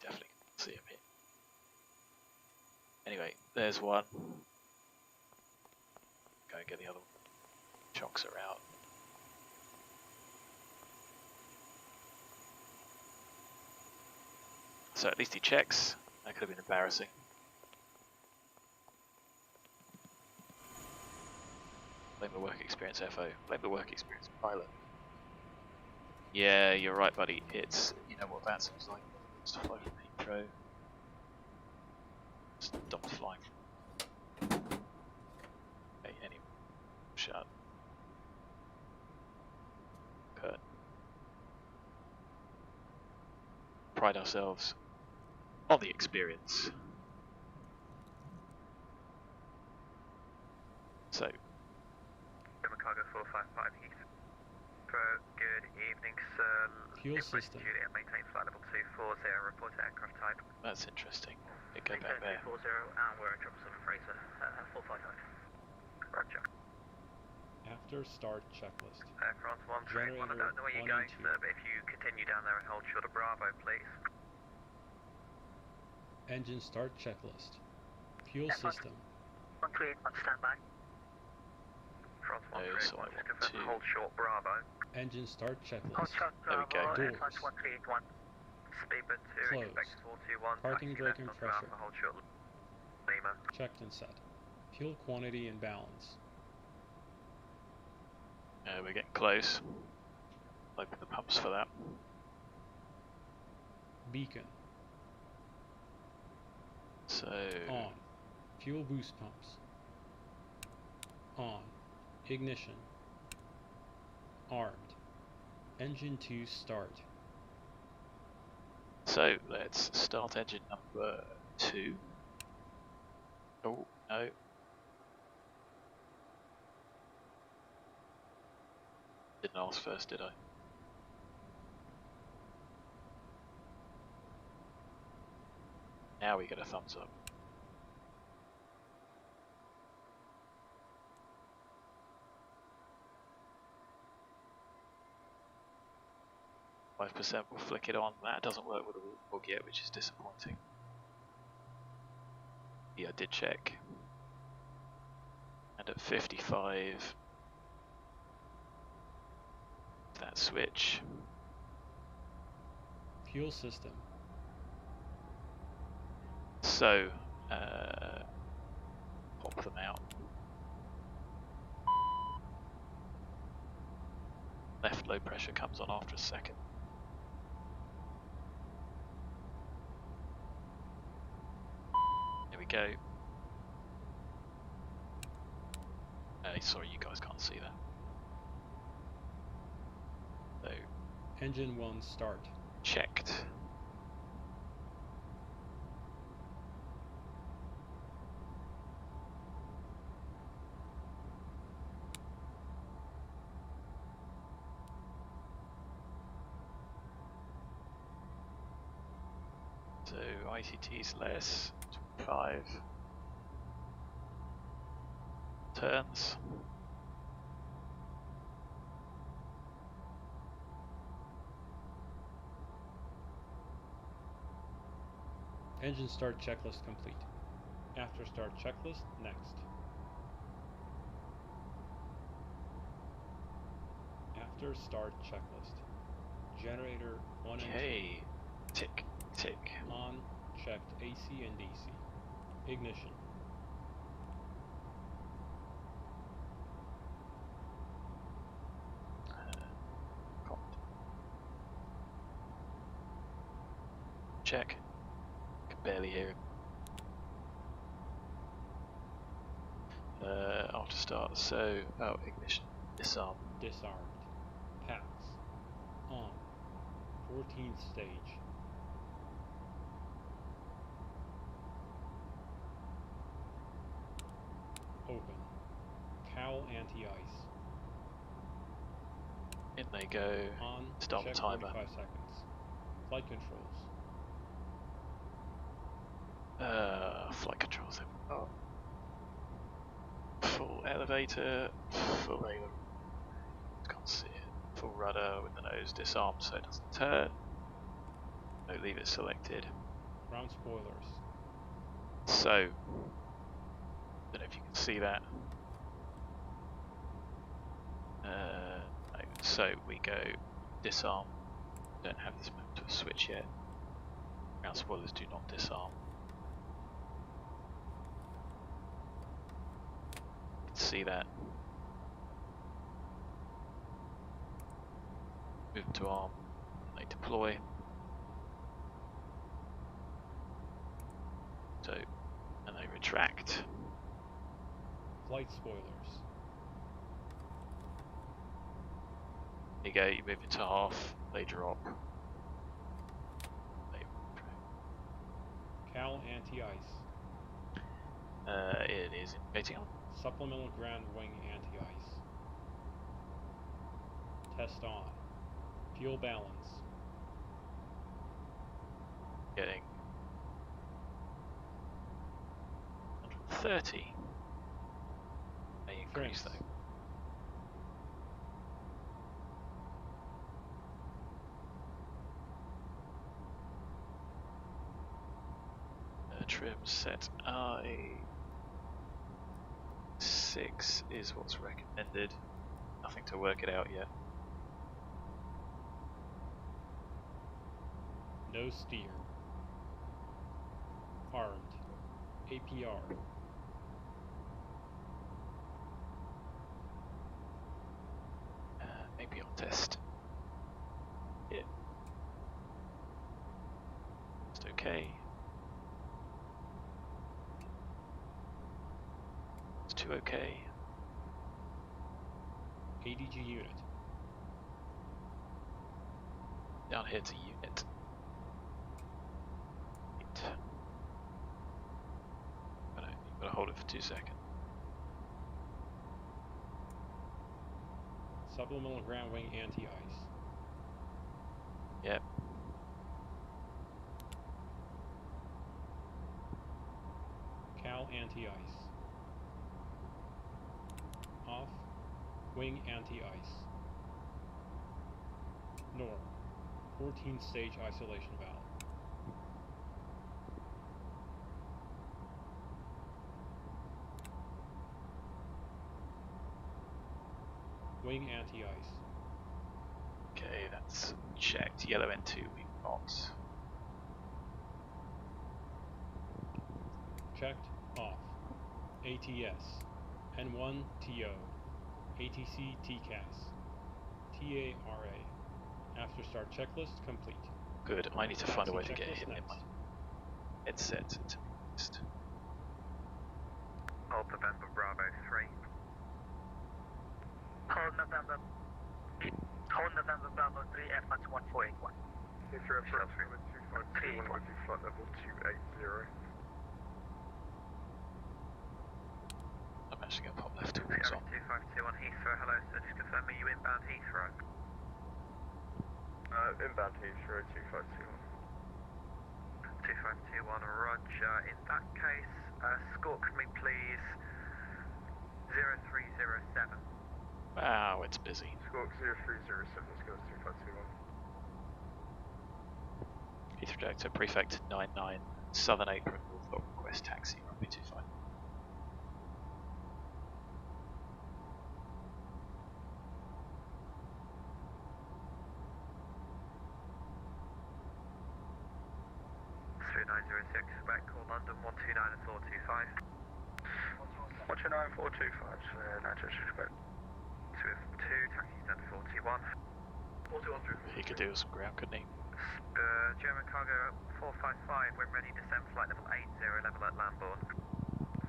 Definitely can't see him here. Anyway, there's one. Go and get the other one. Chocks are out. So at least he checks. That could have been embarrassing. Blame the work experience FO. Blame the work experience pilot. Yeah, you're right, buddy. It's, you know what VATSIM's like. It's to fly from Heathrow. Stop flying. Okay, anyway. Shut. pride ourselves on the experience. So, Cargo 455 Heath. Good evening, sir. Fuel system. Maintain flight level 240. Report aircraft type. that's interesting. It go back there. 240, and we're at 777 Fraser. 455. Roger. After start checklist. France 131. I Generator don't know where you're 1 going, and 2. sir, but if you continue down there and hold short of Bravo, please. Engine start checklist. Fuel Yeah, system. 138 on standby. France No, so I 131, just want confirm to- hold short Bravo. Engine start Hold checklist. short There we Bravo, go. Airlines 131. Speedbird 2, Closed. expect 421. Parking taxi brake left and onto pressure. Alpha, hold short Lima. Checked and set. Fuel quantity and balance. We're getting close. Open the pumps for that. Beacon. So, On. Fuel boost pumps. On. Ignition. Armed. Engine 2 start. so let's start engine number 2. Oh, no. Didn't ask first, did I? Now we get a thumbs up. %, we'll flick it on. That doesn't work with the warthog yet, which is disappointing. Yeah, I did check. And at 55, that switch. Fuel system. So, pop them out. Left low pressure comes on after a second. There we go. Sorry, you guys can't see that. So, Engine 1 start. checked. So ITT is less, 5 turns. Engine start checklist complete. After start checklist, next. After start checklist. Generator 1 and 2. Okay, tick, tick. On, checked AC and DC. Ignition. Check. Can barely hear him. After start, so ignition, disarm. Disarmed. Pass. On. 14th stage. Open. Cowl anti-ice. In they go. On. Start the check timer. 45 seconds. Flight controls. Flight controls. Oh. Full elevator. Full elevator. Can't see it. Full rudder with the nose disarmed so it doesn't turn. No, leave it selected. Ground spoilers. So, don't know if you can see that. No, so we go disarm. Don't have this mapped to a switch yet. Ground spoilers do not disarm. You can see that. Move to arm. They deploy. So, and they retract. Flight spoilers. There you go, you move into half, they drop. They Cal anti-ice. It is indicating on. Supplemental ground wing anti-ice. Test on. Fuel balance. Getting 130. May increase Thanks. though. Trim set I6 is what's recommended. Nothing to work it out yet. No steer. Armed. APR. Maybe I'll test it. Just okay. It's too okay. ADG unit. Down here to unit. You've got to hold it for 2 seconds. Supplemental ground wing anti-ice. Yep. Cal anti-ice. Off. Wing anti-ice. Norm. 14-stage isolation valve. Wing anti-ice. Okay, that's checked. Yellow N2 we've got. Checked. Off. ATS. N1 TO. ATC TCAS. TARA. After start checklist complete. Good. I need to find a way to Taxi get checklist him in next. my headset to be honest. Hold November Bravo 3. Hold November Bravo 3 F1 1481. Heathrow approach number 2521 with you flight level 280. I'm actually going to pop left towards on. 2521 Heathrow, hello sir, just confirm are you inbound Heathrow? Inbound Heathrow 2521. 2521, roger. In that case, squawk me please 0307. Wow, it's busy. Squawk 0307, let's go 2521. Heathrow Director, Prefect 99, Southern Apron, Norfolk, request taxi, runway 25. Back call London 129 and 425. 129 425, Nigeria. 2 taxis down to 41. 41 He could do some ground, couldn't he? German cargo 455, when ready, descend flight level 80, level at Lambourne.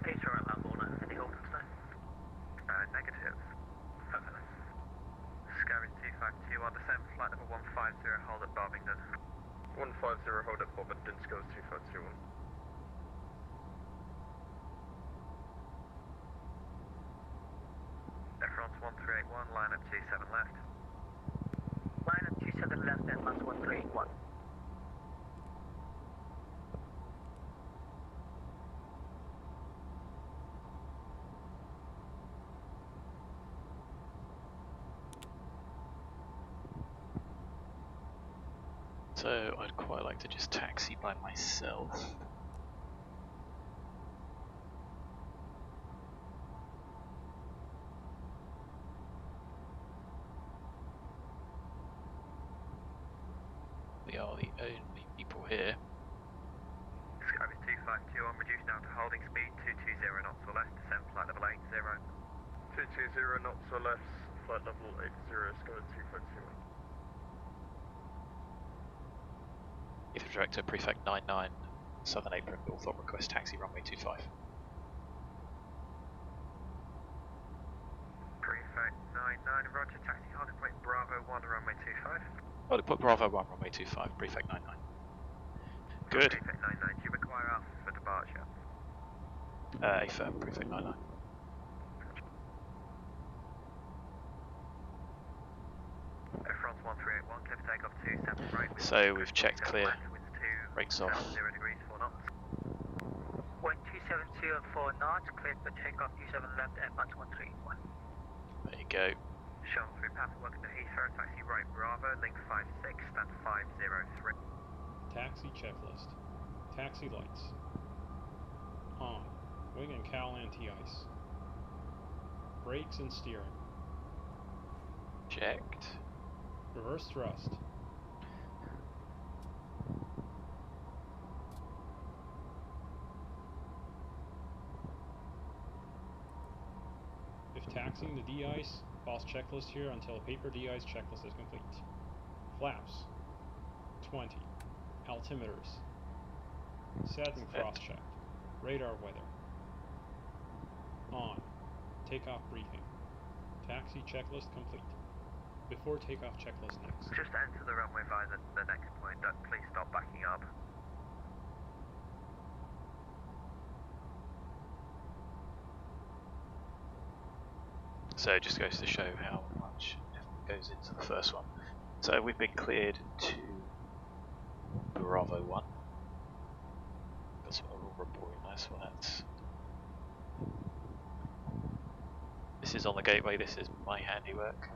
80 at Lambourne, any hold today? Negative. Okay. Scaris 2521, descend flight level 150, hold at Barmington. 150, hold up Bobington, Skills 2521. Air France 1381, line up 27 left. Line up 27 left and last 1381. So I'd quite like to just taxi by myself. We are the only people here. Skyvis 2521, reduced now to holding speed 220 knots or less, descend flight level 80. 220 knots or less, flight level 80, Skyway 2521. Heathrow Director, Prefect 99, Southern Apron, Norfolk, request taxi, runway 25. Prefect 99, roger, taxi holding point Bravo 1, runway 25. Oh, to put Bravo 1, runway 25, Prefect 99. Good. Prefect 99, do you require require Alpha for departure. Affirm, prefect 99. France 1381, clear for takeoff 27 right. So we've checked clear, brakes off. 0 degrees 4 knots. Wind 270 4 knots, clear for takeoff 27 left at Mach 131. There you go. Shown through path, welcome to Heathrow, taxi right Bravo, link 56, stand 503. Taxi checklist. Taxi lights. On. Wing and cowl anti-ice. Brakes and steering. Checked. Reverse thrust. If taxiing the de-ice, pause checklist here until paper de-ice checklist is complete. Flaps. 20. Altimeters. Set and cross-checked. Radar weather. On. Takeoff briefing. Taxi checklist complete. Before takeoff checklist next. Just enter the runway via the next point. Please stop backing up. So it just goes to show how much effort goes into the first one. So we've been cleared to Bravo 1. That's what we're all reporting. Nice one. This is on the gateway. This is my handiwork.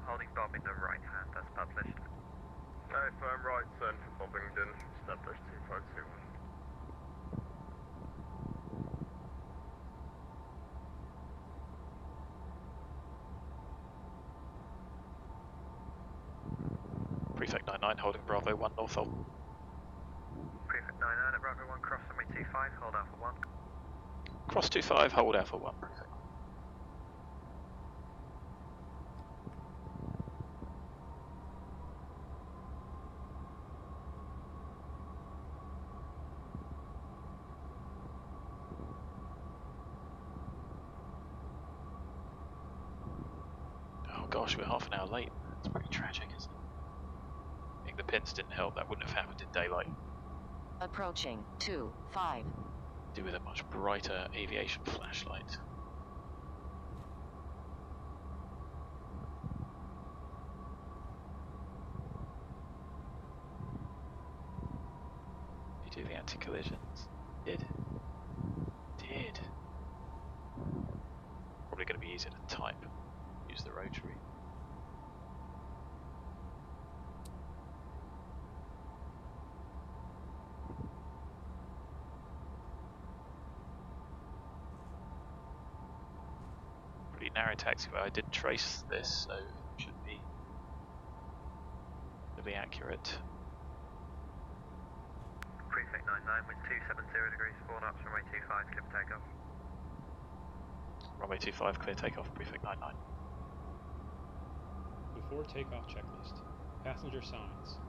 Holding Bob in the right hand as published. Firm right turn for Bobbington, established 2521. Prefect 99 holding Bravo 1 Norfolk. Prefect 99 at Bravo 1, cross runway 25, hold Alpha 1. Cross 25, hold Alpha 1. Prefect. Gosh, we're half an hour late. It's pretty tragic, isn't it? I think the pins didn't help. That wouldn't have happened in daylight. Approaching 2-5. Do with a much brighter aviation flashlight. You do the anti-collisions. Did. Probably going to be easier to type. Use the rotary. Pretty narrow taxiway. I did trace this, so it should be really accurate. Prefect 99 with 270 degrees 4 knots, runway 25, clear for takeoff. Runway 25, clear takeoff, prefect 99. Before takeoff checklist. Passenger signs.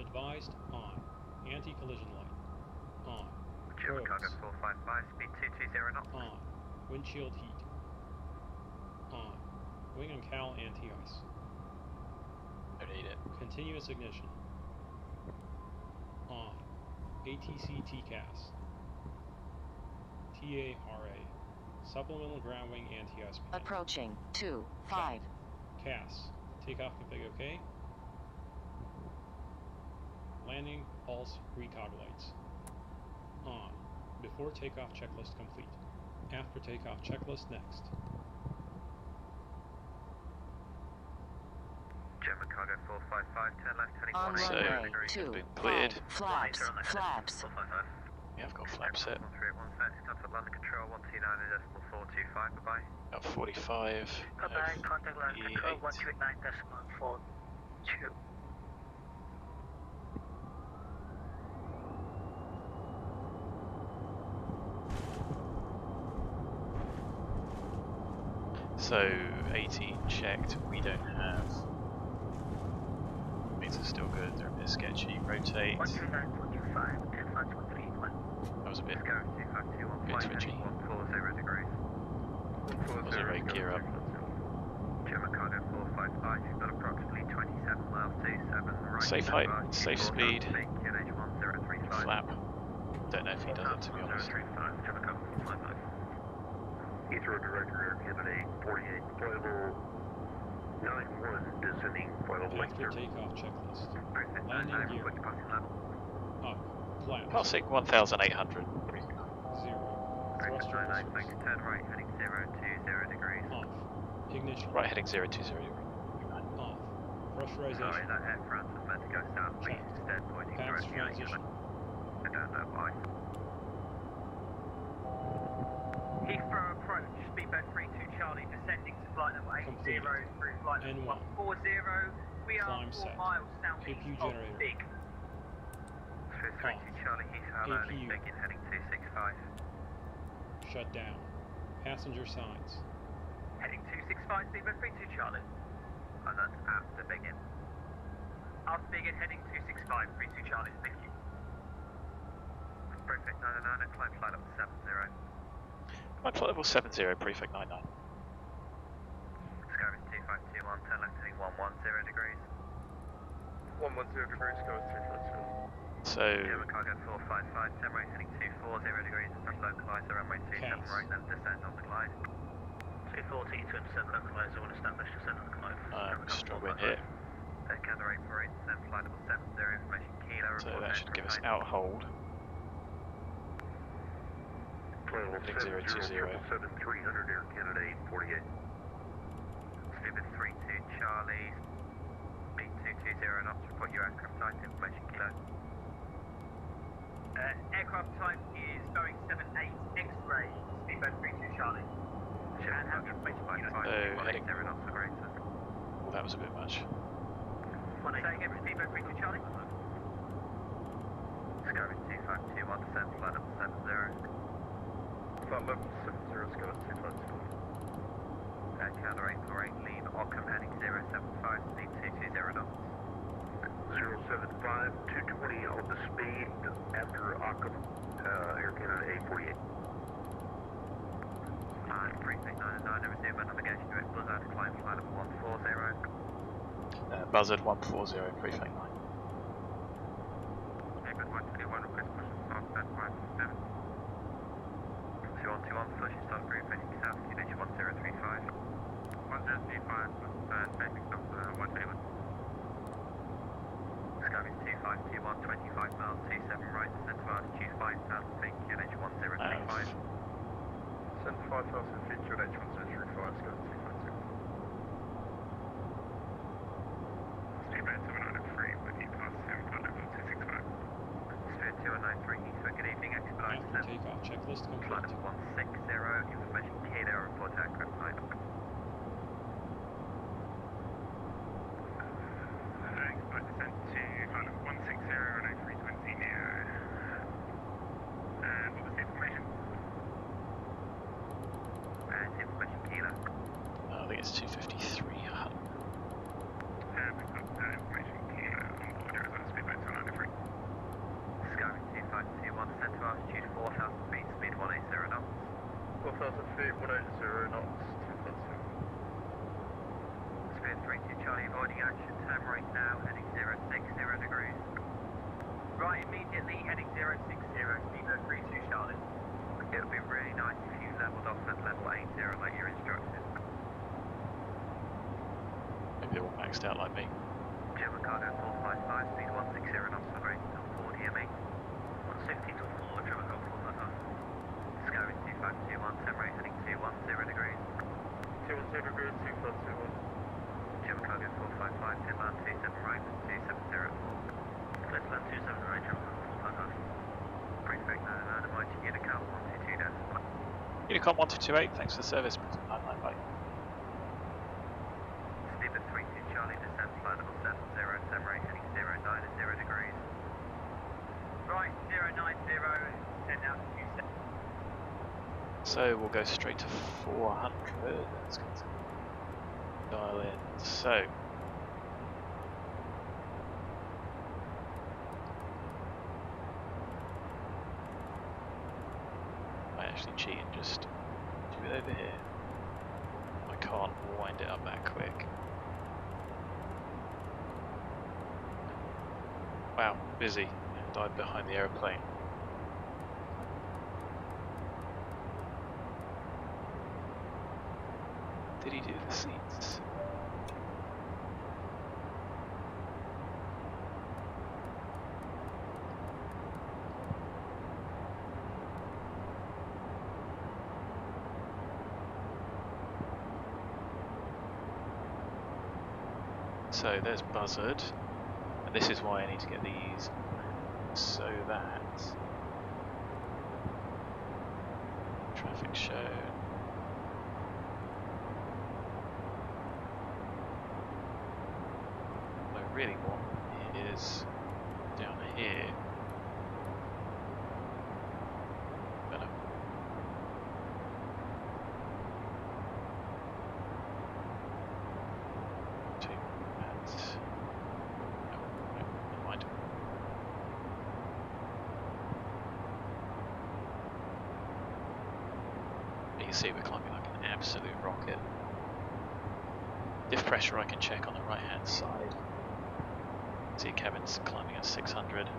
Advised on. Anti-collision light. On. German Probes. cargo 455, speed 220 knots. On. Windshield heat. On. Wing and cowl anti-ice. Don't need it. Continuous ignition. On. ATC TCAS. TARA. Supplemental ground wing anti-ice. Approaching 2-5. CAS. Takeoff config OK. Landing, pulse, recog lights. On. Before takeoff checklist complete. After takeoff checklist next. German cargo 455, turn left, heading On 180 runway degrees. 2. Been cleared. Flaps. Flaps. 455. Yeah, I've got flap set. 1381, contact landing control 129.425, bye-bye. About 45. Bye-bye, contact landing control E8. 129.42. So 18 checked, we don't have. These are still good, they're a bit sketchy. Rotate. 129.25, 10.31. That was a bit Go 2521, bit twitchy. 140 degrees. Wasn't very gear up. German cargo 455, you've got approximately 27 miles to 7 right. Safe height, safe speed. QNH1035. Flap. Don't know if he does it, to be honest. German cargo 455. Heathrow Director Air Candidate 48, flyable 91, descending, flyable After takeoff checklist. Landing gear. Up. Flaps. Passing 1,800. 0. Thrust Thrusters. make a turn right, heading 020 degrees. Off. Ignition. Right heading 020. Off. Sorry, Pressurization. that aircraft was meant to go south, please, Checked. instead pointing Paths directly at you. transition. I don't know why. Heathrow approach, speedboat 32 Charlie, descending to flight level 80 Completed. through flight level N1. 140. We are Climb 4 set. miles southeast APU of generator. Big. Swiss 32 Charlie, Heathrow, landing, APU. begin heading 265. Shutdown. Passenger signs. Heading 265, speedboat 32 Charlie. Oh, that's after begin. After Big heading 265, 32 Charlie, thank you. Prefect 99 and climb flight level 70. Climb flight level 70, prefect 99. Skyrim 2521, turn left heading 110 degrees. 110 degrees, go 252. So, German cargo 455, turn right heading 240 degrees, approach localizer, runway 27 Cats. right, then descend on the glide. 240 to intercept localizer, will establish descent on the glide. I'm struggling here. Canada 848, descend flight level 70, information kilo, So report that should give us height. out hold. Level Heading 020. 300 Air Canada 848. Stupid 32 Charlie, speed 220 knots, report your aircraft type, information kilo. Aircraft type is Boeing 78 X-ray, speedboat 32 Charlie. And have information kilo. heading- 0 knots or greater. Well, that was a bit much. Say again, speedboat 32 Charlie. Skyrim 2521, descend flight level 70. Flight level 70, go at 252. Canada 848, leave Ockham heading 075, speed 220 knots. 075, 220 on the speed after Ockham, Air Canada 848. Prefect 99, resume navigation direct BUZAD, climb flight level 140. BUZAD 140, prefect 9. David 121, request push start, stand by 7. 2121, push start, group heading south, QNH 1035. 1035, basic stop 121. Skyway 2521, 25 miles, 27 right, descent to altitude 5,000 feet, QNH 1035. Descent 5,000 feet, QNH 1035, Skyway 252. Speedboat 793, with you past 7, flight level 265. Speed 2193, Heathrow, good evening, expedite After descent. takeoff checklist Flight complete. level 160, information kilo, report aircraft type. Expedite descent to flight level 160 on A320 Neo. And what was the information? And information kilo. I think it's 253. And we've got information kilo on board Arizona Speedboat 293. Skyway 2521, descent to altitude 4,000 feet, speed 180 knots. 4,000 feet, 180 knots, 252. Speed 32 Charlie, avoiding action, turn right now, heading 060 degrees. Right immediately, heading 060, speedboat 32 Charlie. It'll be really nice if you leveled off at level 80 like you're instructed. Maybe they're all maxed out like me. German cargo 455, speed 160 knots for greater than 4 DME. 160 to 4, German Golf 455. Skyway 2521, turn right heading 210 degrees. 210 degrees, 2521. German cargo 455, pin land 27 right, 270 at 4. Let's land 27 right, German Golf 455. Prefect 99, inviting Unicom 122-1. Unicom 1228, thanks for the service. 99, bye. Speedboat 32 Charlie, descent flight level 70, turn right heading 090 degrees. Right, 090, send out to 27. So we'll go straight to 400. Let's get to dial in. So I actually cheat and just do it over here. I can't wind it up that quick. Wow, busy. Died behind the aeroplane. Did he do the seats? So there's BUZAD, and this is why I need to get these so that traffic shown. What I really want is down here. Better. You can see we're climbing like an absolute rocket. Diff pressure I can check on the right hand side. See cabin's climbing at 600.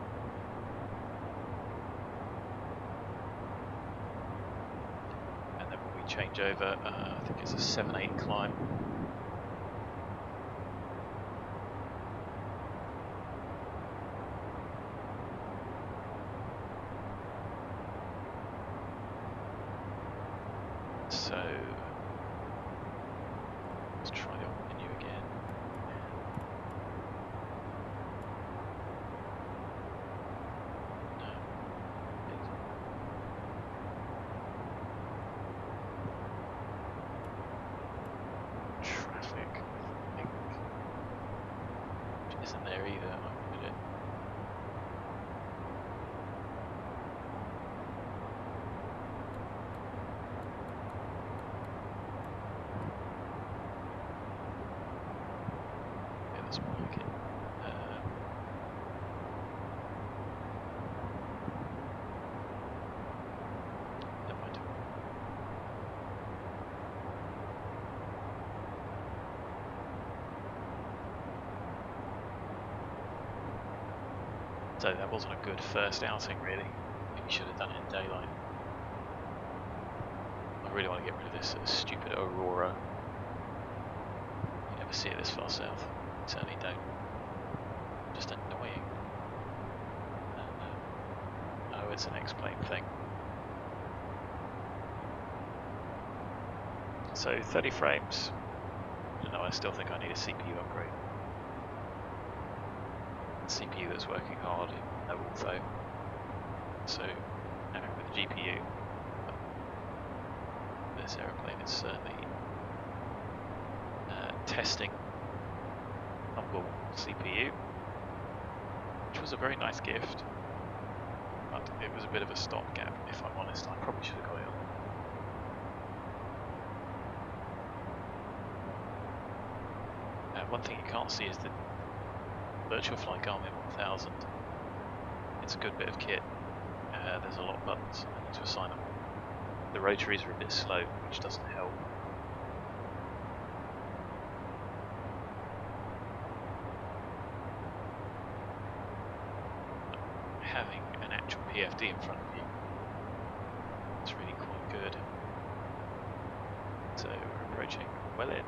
And then when we change over, I think it's a 7-8 climb. So let's try the old menu again. No. Traffic, I think, isn't there either. I put it. So that wasn't a good first outing really. Maybe should have done it in daylight. I really want to get rid of this stupid aurora. You never see it this far south. Certainly don't. Just annoying. Oh, it's an X-plane thing. So 30 frames. I don't know, I still think I need a CPU upgrade. CPU that's working hard, no Ortho. So, now with the GPU, this aeroplane is certainly testing humble CPU, which was a very nice gift, but it was a bit of a stopgap, if I'm honest. I probably should have got it. One thing you can't see is the Virtual Flight Garmin 1000. It's a good bit of kit. There's a lot of buttons I need to assign them. The rotaries are a bit slow, which doesn't help. Having an actual PFD in front of you, it's really quite good. So we're approaching well in.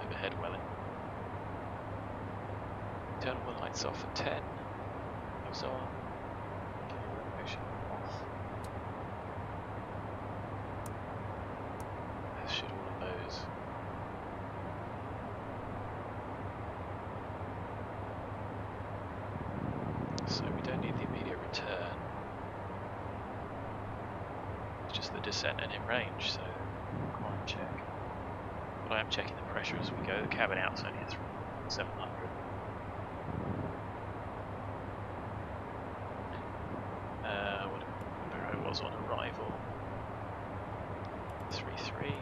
Overhead welling. Turn all the lights off at 10. Those on. Get the motion off. As should all of those. So we don't need the immediate return. It's just the descent and in range, so climb check. But I am checking the pressure as we go. The cabin out's only at 700. What have we 5 or 3-3.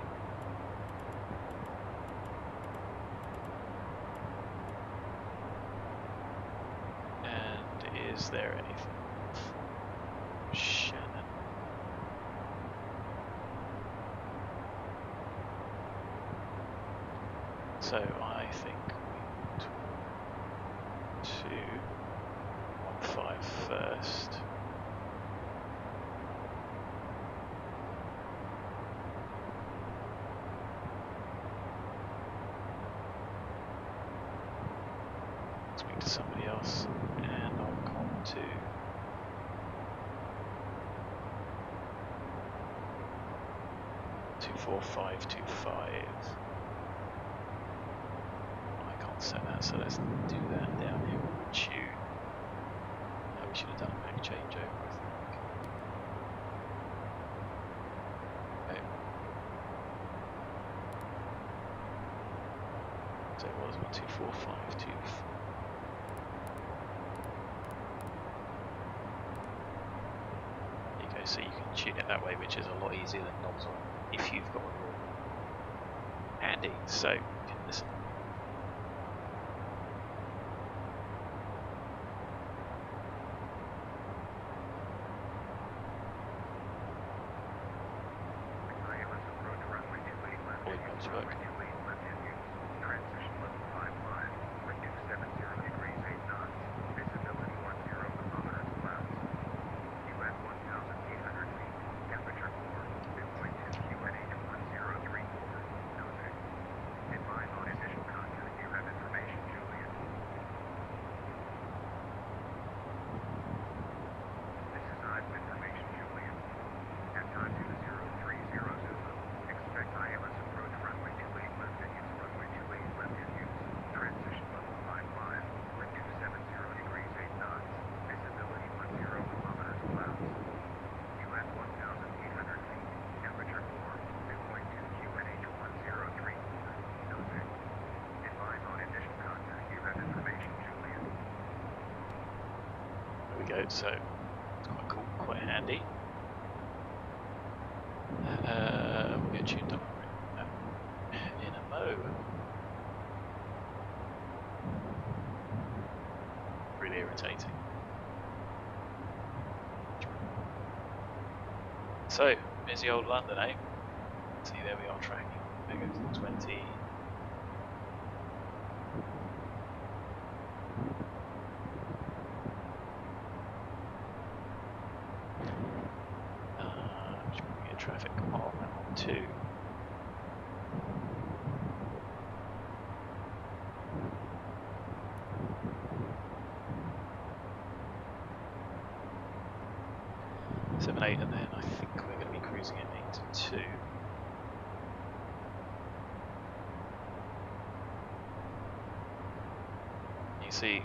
And is there anything for Shannon? So I think we want to 1-5 first. Speak to somebody else, and I'll come to 2-4-5-2-5. I can't set that, so let's do that down here with the tune. We should have done a back changeover, I think. Okay. So it was 1-2-4-5-2-5. So you can tune it that way, which is a lot easier than nozzle if you've got one handy. So you can listen. All dogs work. So it's quite cool, quite handy. We'll get tuned up in a mo. Really irritating. So, busy old London, eh? See, there we are tracking. There goes the 20. Traffic on 2. Seven, 8, and then I think we're going to be cruising at 8-2. You see,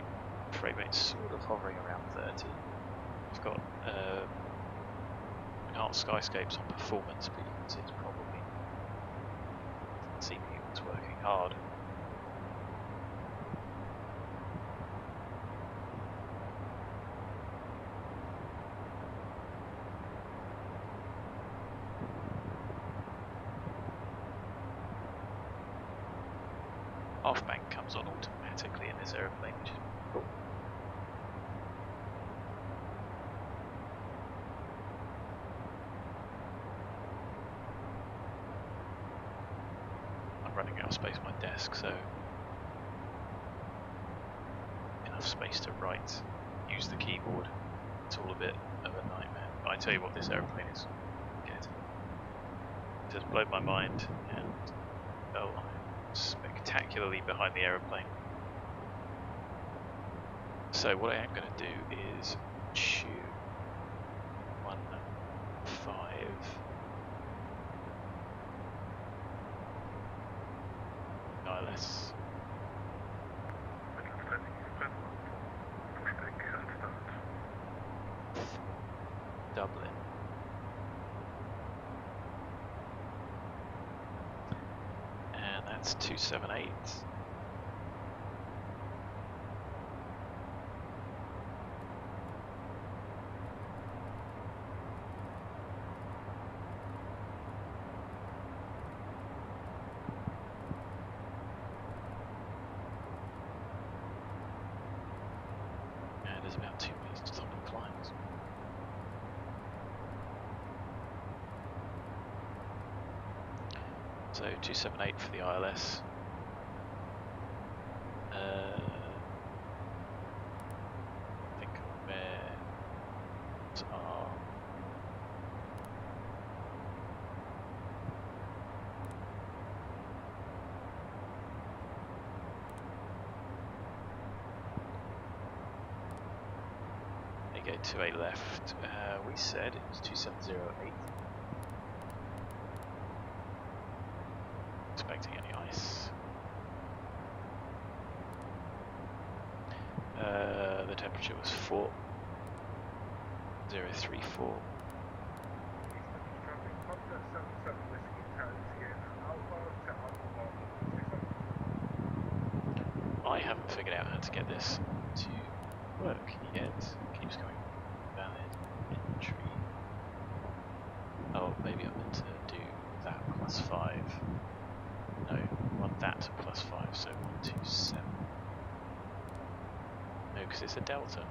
frame rate's sort of hovering around 30. I've got enhanced Skyscapes on performance, but you can see it's probably CPU's working hard. Half bank comes on automatically in this aeroplane, which is cool. Running out of space on my desk, so enough space to write, use the keyboard. It's all a bit of a nightmare. But I tell you what, this aeroplane is getting. It has blown my mind, and oh, I'm spectacularly behind the aeroplane. So what I am going to do is tune 1-5. ILS. Dublin. And that's 278. there's about 2 minutes to top of climbs. So 278 for the ILS. I think where are they go 28 left. We said it was 2708. Expecting any ice. The temperature was 4034. I haven't figured out how to get this to work yet. It keeps going valid entry. Oh, maybe I meant to do that +5. No, I want that +5, so 127. No, because it's a delta.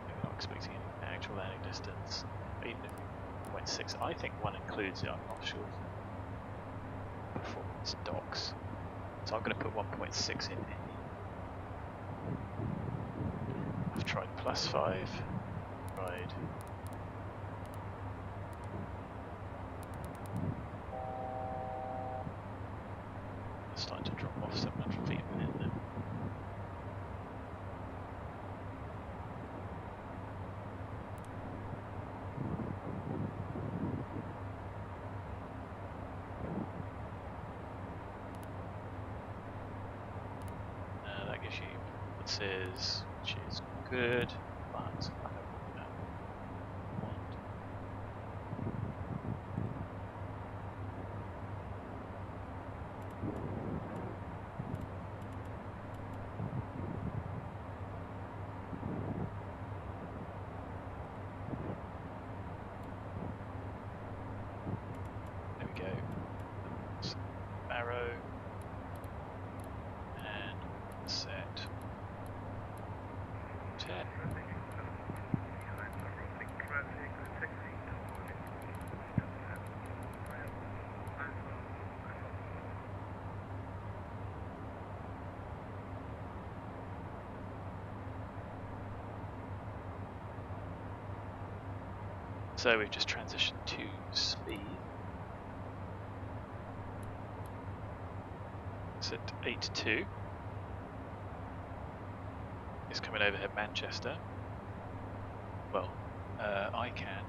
We're not expecting any actual landing distance. Even if 0.6, I think 1 includes it, I'm not sure. Performance docs. So I'm going to put 1.6 in here. I've tried +5, tried it's starting to drop off 700 feet a minute now. That gives you performances, which is good, but I don't want. There we go. Arrow. And set 10. So we've just transitioned to speed. It's at 8.2. It's coming overhead Manchester. Well, I can.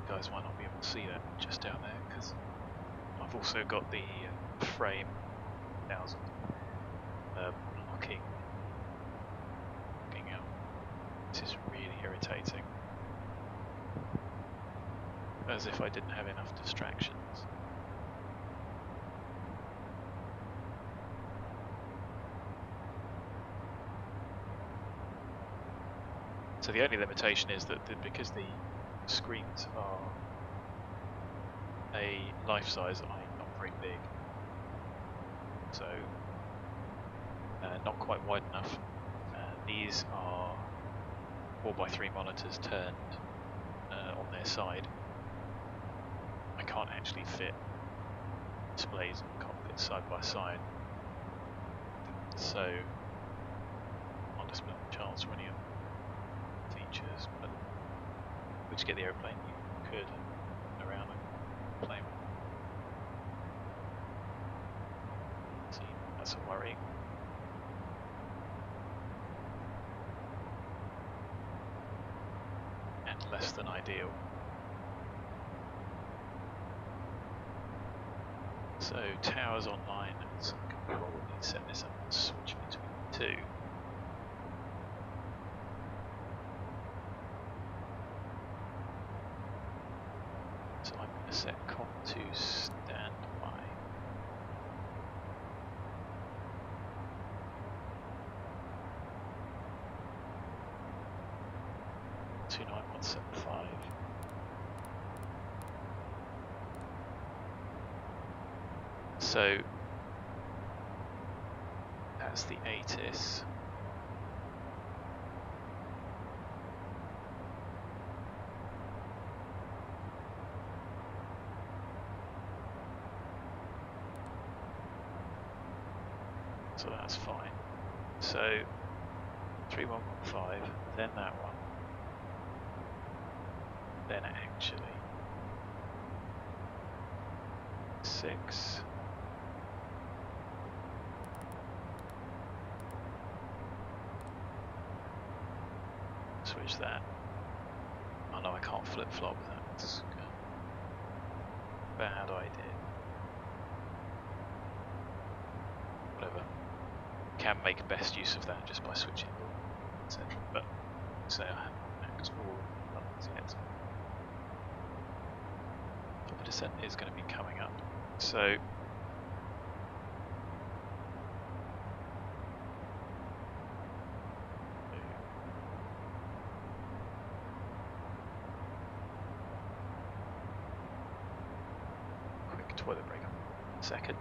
You guys might not be able to see that just down there because I've also got the frame 1000 blocking out. This is really irritating. As if I didn't have enough distractions. So the only limitation is that because the screens are a life size, I'm not very big. So not quite wide enough. These are 4x3 monitors turned on their side. I can't actually fit displays in the cockpit side by side. So I'll display the charts for any of features, but to get the airplane you could around and play with. See, that's a worry. And less than ideal. So towers online, so I can probably set this up and switch between the two. So I'm going to set COM to standby. Two 9175. So that's the ATIS. so that's fine. So 3115, then that one, then actually 6. Switch that. Oh no, I can't flip flop. That's a bad idea. Whatever. Can make best use of that just by switching, etc. But say I haven't hacked all the buttons yet. But the descent is going to be coming up. So quick toilet break. Second.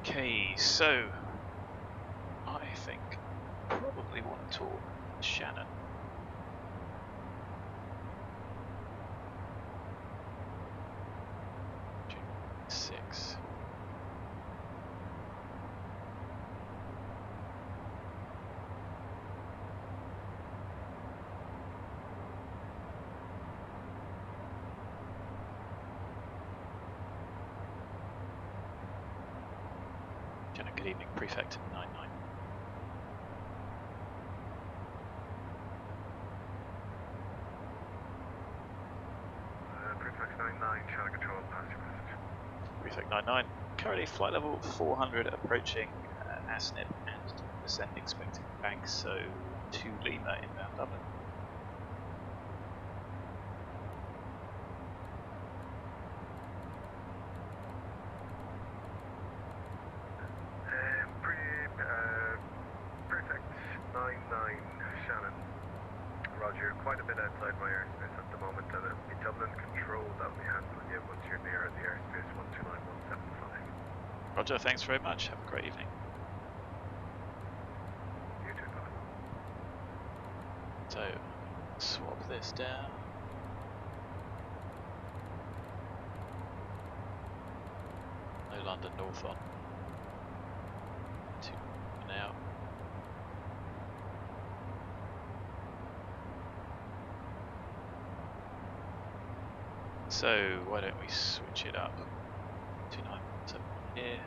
Okay, so I think probably want to talk to Shannon. Six. Good evening, Prefect 99. Prefect 99, channel control, pass your message. Prefect 99, currently flight level 400 approaching ASNIP and descent expecting BAGSO to Lima inbound Dublin. Prefect 99, Shannon. Roger, quite a bit outside my airspace at the moment, and it'll be Dublin control that'll be handling you once you're near the airspace 129175. Roger, thanks very much. Have a great evening. You too, bye. So, swap this down. No London North on. Two now. So why don't we switch it up? 2971 here.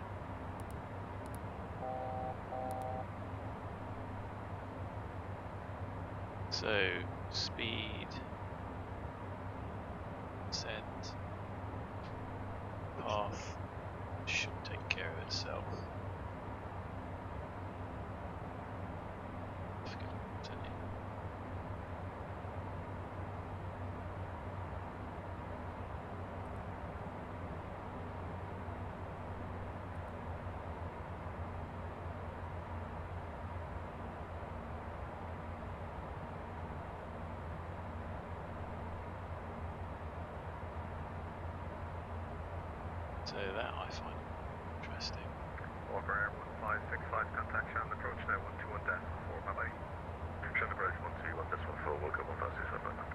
So speed, send, path should take care of itself. So that I find interesting. Walker Air 1565, contact Shannon, approach now 121 death 4, bye bye. Shannon approach 131 decimal 4, welcome 1565, bye bye.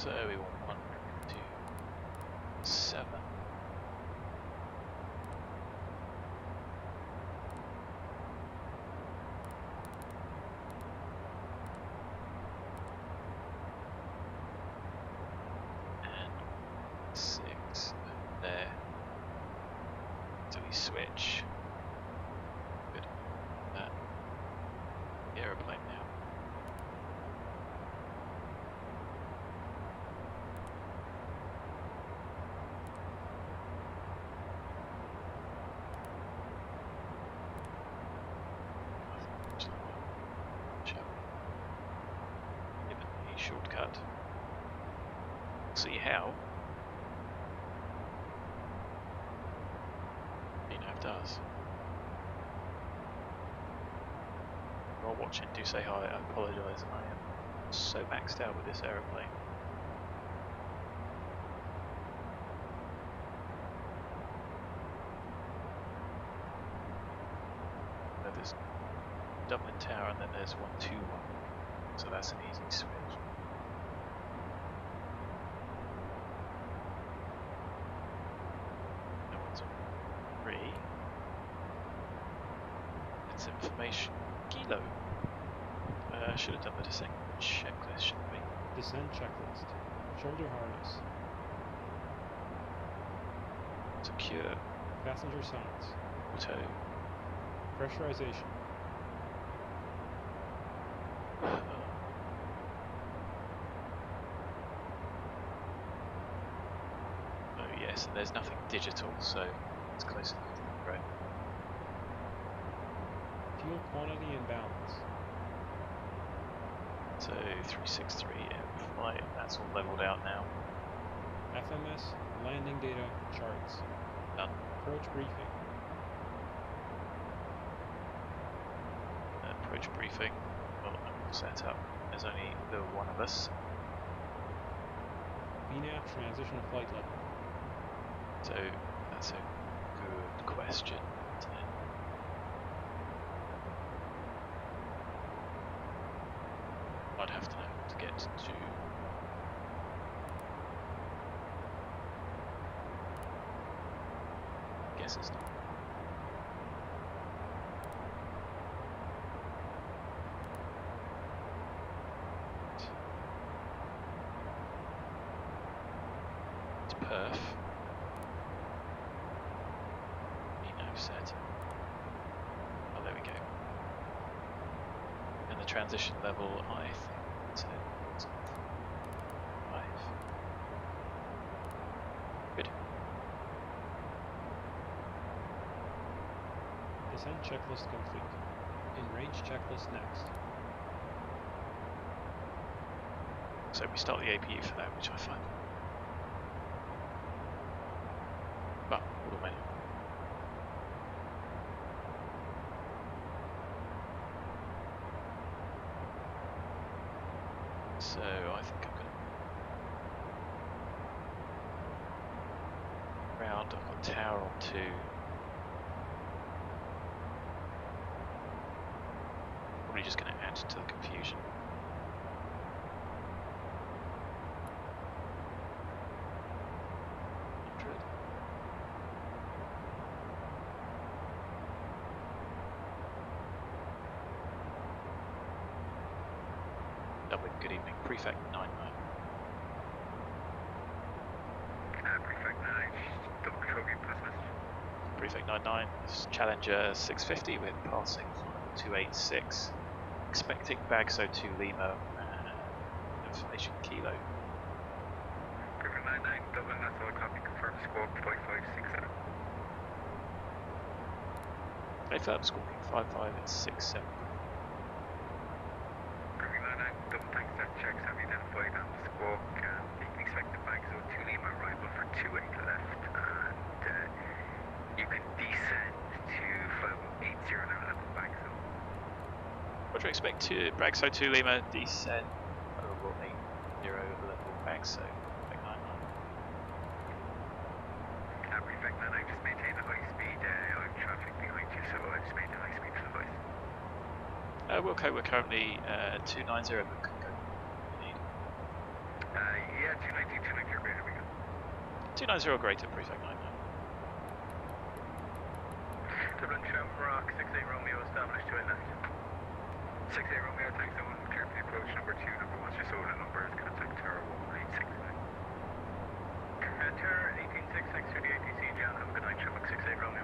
So we want 1, 2, 7. And 6 there. So we switch. Good. The aeroplane now. Given a shortcut. See how. Does. While watching, do say hi. I apologise. I am so maxed out with this aeroplane. There's Dublin Tower and then there's 121. So that's an easy switch. No one's on 3. Information kilo. Should have done the descent checklist, shouldn't we? Descent checklist. Shoulder harness. Secure. Passenger signs. Auto. Pressurization. Oh yes, and there's nothing digital, so it's close enough to the right. Fuel quantity and balance. So 363 M flight, that's all leveled out now. FMS, landing data, charts. Done. Approach briefing. Approach briefing. Well, I'm all set up. There's only the one of us. VNAV transition flight level. So that's a good question. I'd have to know to get to. Guess it's not. It's perf. Eno set. Oh, there we go. And the transition level, I think it's 5. Good. Descent checklist complete. In range checklist next. So we start the APU for that, which I find. But all the way. So I think I'm going to round. I've got tower on 2. Probably just going to add to the confusion. Dublin, good evening. Prefect 99. Prefect 99, double control group pass message. Prefect 99, this is Challenger 650 with passing 286. Expecting BAGSO 2 Lima information kilo. Prefect 99, Dublin, that's all copy, confirm squawk 5567. Confirm squawking 5567. Prefect 99, double tank set checks have identified on the squawk. You can expect the BAGSO 2 Lima arrival for 28 left, and you can descend to 580 now level BAGSO. Roger, expect to BAGSO 2 Lima descend over 80 level BAGSO. Prefect 99, just maintain a high speed. I have traffic behind you, so I just maintain high speed for the voice. Okay, we're currently 290, but could go. Need. Yeah, 290, 290 or greater, we go. 290 or greater, prefect 99. Dublin Shamrock, 68 Romeo, established to 8 left. 68 Romeo, thanks, I want to clear for the approach number 2, number 1's just over the numbers, contact tower 1869. Tower 186, thanks to the ATC, John, have a good night, Shamrock, 68 Romeo.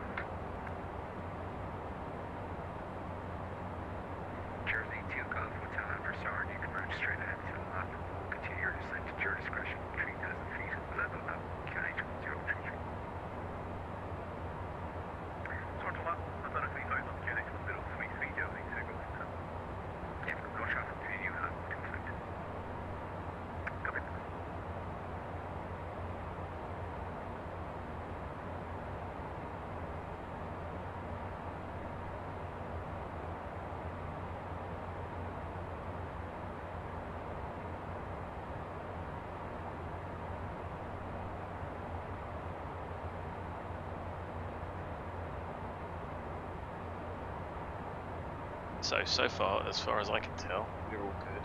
Jersey 2 Golf Hotel Amber Star, you can route straight ahead to the left. Continue your descent at your discretion, 3,000 feet, level up, QNH 1033. Sort of up, I've done a 35 on QNH 1033, Joe, thanks for going to yeah, no traffic to you, have to flight. Copy. So far, as far as I can tell, we're all good.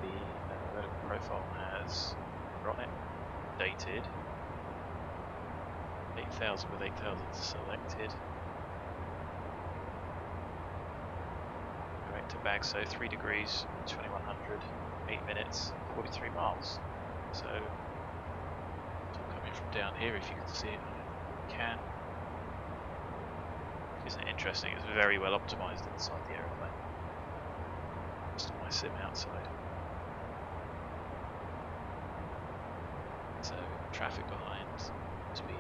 The vertical profile has on it, dated, 8000 with 8000 selected. Going to BAGSO, 3 degrees, 2100, 8 minutes, 43 miles. So, it's all coming from down here if you can see it. You can. Isn't it interesting? It's very well optimized inside the aeroplane. Just on my sim outside. So, traffic behind, speed.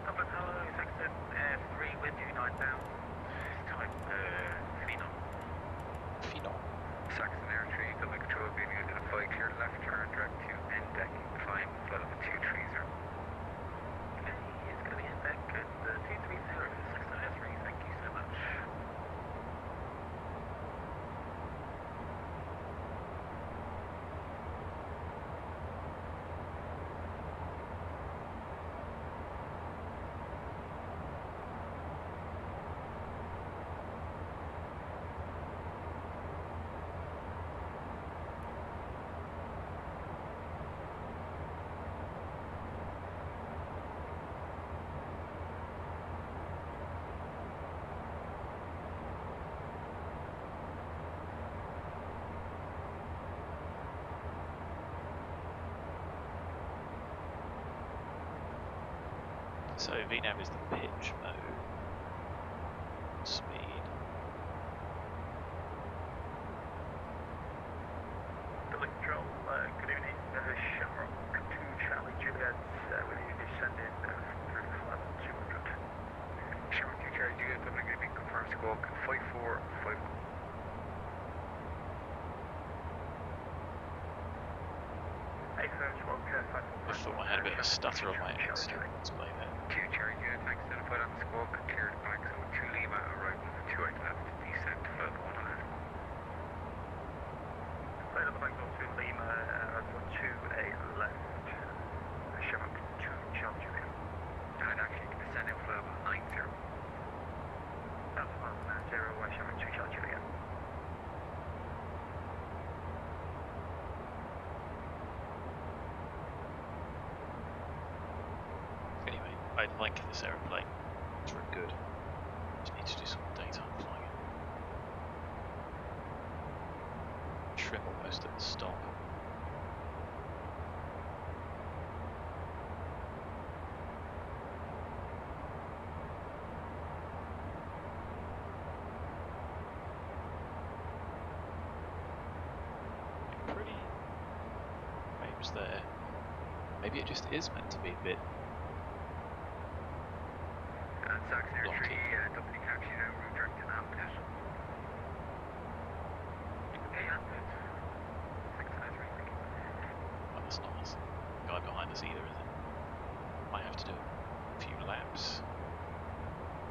Dublin, hello, sector 3 with you, 9 down. Type Phenom. Phenom. Saxon Air 3, Dublin Control, being identified, clear left turn, direct to end deck, climb, flood of 230. Okay, it's going to be end deck at 230, Saxon Air 3, thank you so much. So VNAV is the pitch mode. Speed. Dublin Control, good evening. Shamrock 2 Charlie Juliet, with you descending through level 200. Shamrock 2 Charlie Juliet, Dublin, good evening. Confirm squawk 5451. I thought I had a bit of a stutter on my end, so let's play that. 2 Charlie Juliet, thanks, identified on the squawk, cleared BAGSO 2 Lima, arrival 2 right left, descent to flood 1 on left. Flight of BAGSO 2 Lima, arrival 2 a left, Shamrock 2 Charlie Juliet. And actually, you can descend in flood 90. That's 1 0, Shamrock 2 Charlie Juliet. Anyway, I like this aeroplane. It's very good. Just need to do some daytime flying. Trim almost at the stop. Pretty waves there. Maybe it just is meant to be a bit Saxon Air 3, blocky. Dublin taxi now, route direct to Ampet. Hey, Ampet. Saxon Air 3, thank you. Well, that's not us. Guy behind us either, is it? Might have to do a few laps.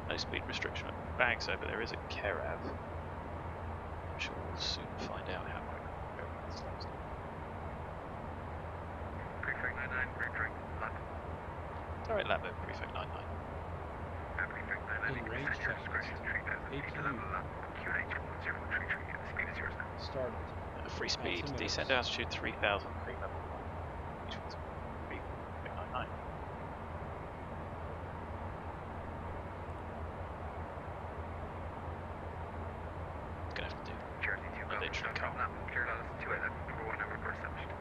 No speed restriction at BAGSO, but there is a Kerav. I'm sure we'll soon find out how my aeroplane slows down. Prefect 99, route direct left. Alright, lap mode, prefect 99. In range checklist, APU. QNH 1033, the speed is yours now. started. Free speed, Altimeters. descend altitude 3000, creep level 1. Which one's 3.99? Gonna have to do Jersey 2 Golf, literally can't. clear level 211, number 1 number established.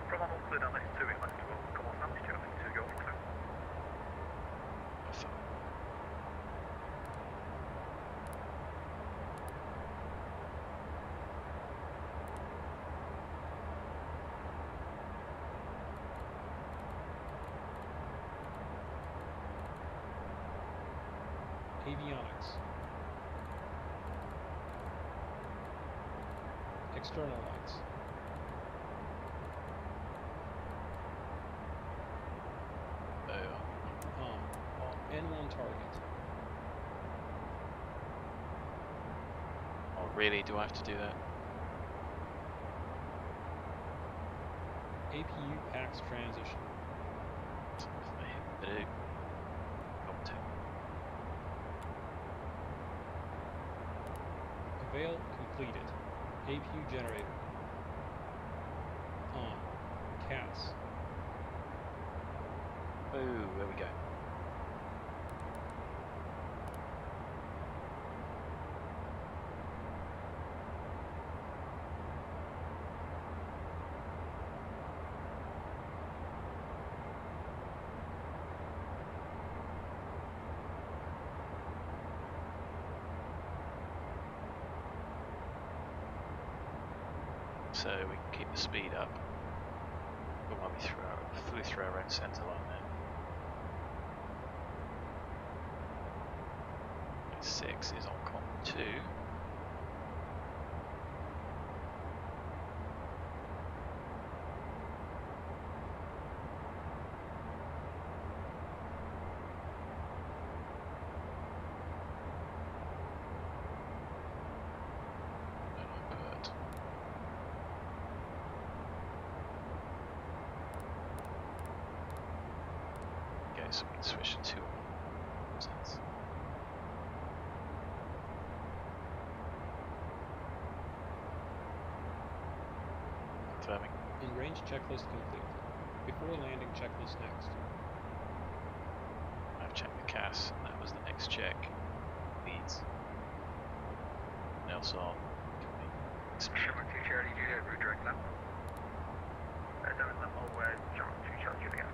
From on clear down list 2 in left 12, come on established 2 left 2 go for clear. Avionics. External lights. N1 target. Oh really, do I have to do that? APU PAX transition. I hit the do. Avail completed. APU generator. On. CAS. Oh, there we go. So we can keep the speed up, but while we flew through our own centre line there. 6 is on com 2. So we can switch to 2 sense. Confirming. In range checklist complete. Before landing checklist next. I've checked the CAS, and that was the next check. Leads. Nelson. Sherman 2 Charlie Juliet, route direct left. Down level where Sherman 2 Charlie Juliet.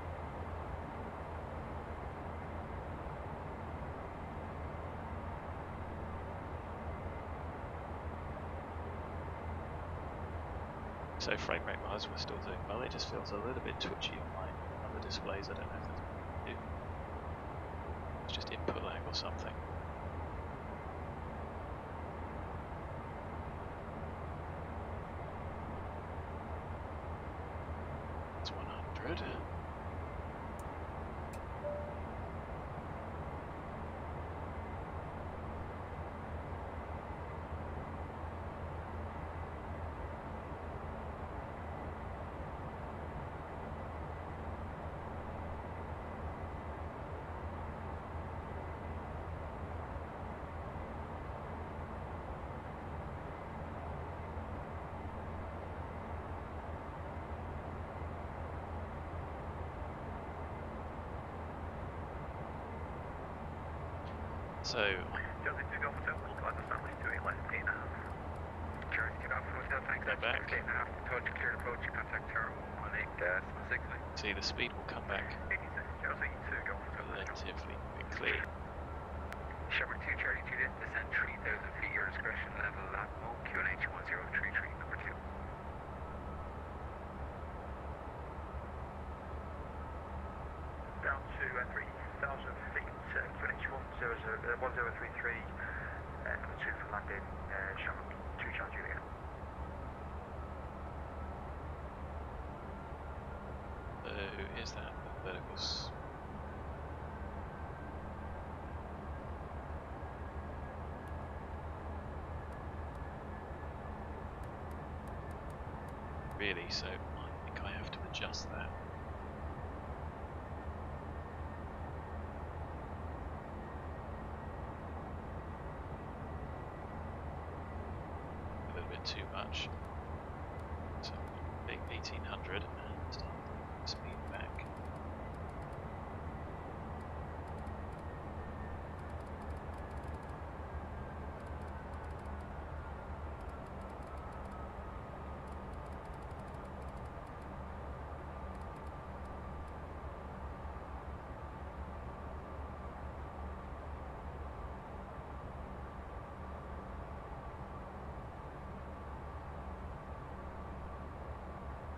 So frame rate wise we're still doing well, it just feels a little bit twitchy on my other displays, I don't know if that's it's just input lag or something. It's 100. So Jersey 2 Golf Hotel, we'll go established 2 in left 8.5. Jersey 2 Golf Hotel, thanks. Go back. 8.5 touch, clear approach, contact tower 18, 6. see the speed will come back 86, Jersey 2 Golf Hotel. relatively quickly. Sherman 2 Charlie Juliet, descend 3,000 feet, your discretion level at QNH 1033, number 2. Down to 3,000 feet, QNH 1033, number 2 for landing, Sherman 2 Charlie Juliet. Is that the verticals? Really, so I think I have to adjust that. A little bit doing too much. So big 1800 and start speed back.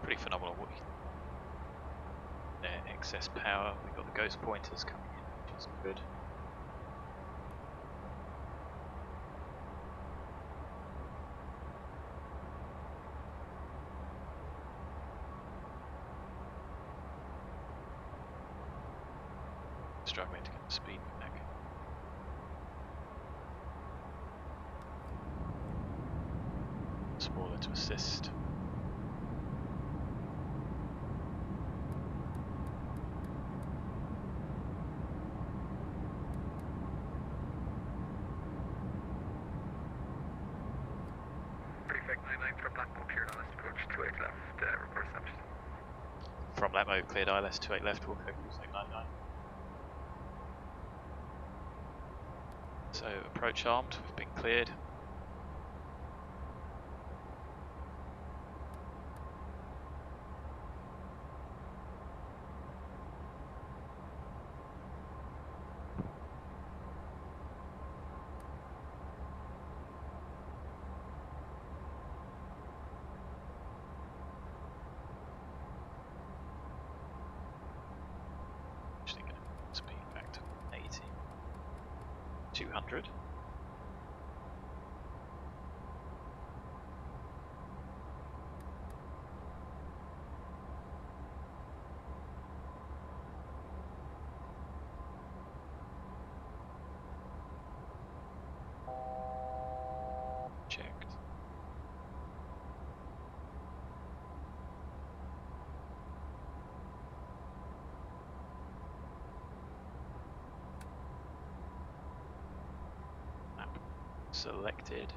Pretty phenomenal. Excess power. We've got the ghost pointers coming in, which is good. Struggling to get the speed back. Spoiler to assist. From that mode, cleared ILS 28 left, walk over cruising 99. So approach armed, we've been cleared. Speed back to 80. 200. Checked. Selected.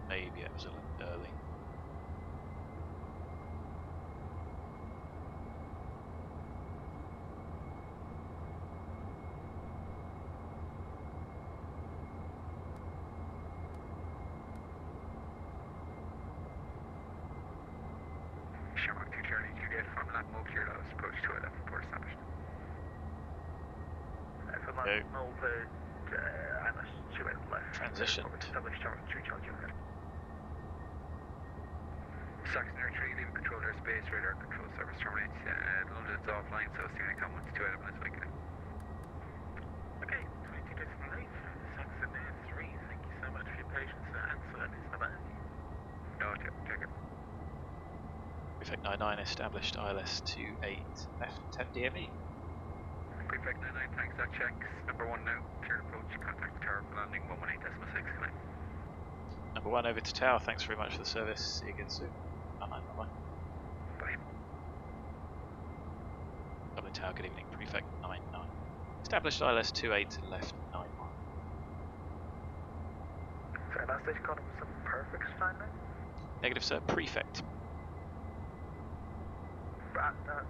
Maybe it was a little early. Shamrock 2 Charlie, Juliet from Latmo, cleared out, approach to 11, port established. From Latmo, I'm a 2 left. Transition. Established Shamrock 3 Charlie, Juliet. Saxon Air 3, leaving control airspace, radar control service terminates. London's offline, so CNA com 1 to 2 elements awakening. Okay, 22 days from late. Saxon Air 3, thank you so much for your patience and service. Bye-bye. No, take it. Prefect 99 established ILS 28 left 10 DME. Prefect 99, thanks, that checks. Number 1 now, cleared approach, contact the tower for landing 118.6, connect. Number 1 over to tower, thanks very much for the service, see you again soon. Bye. Bye. Dublin Tower, good evening, Prefect 99. Established ILS 28 left 91. Sorry, last station call was some perfect time then? Negative sir, Prefect.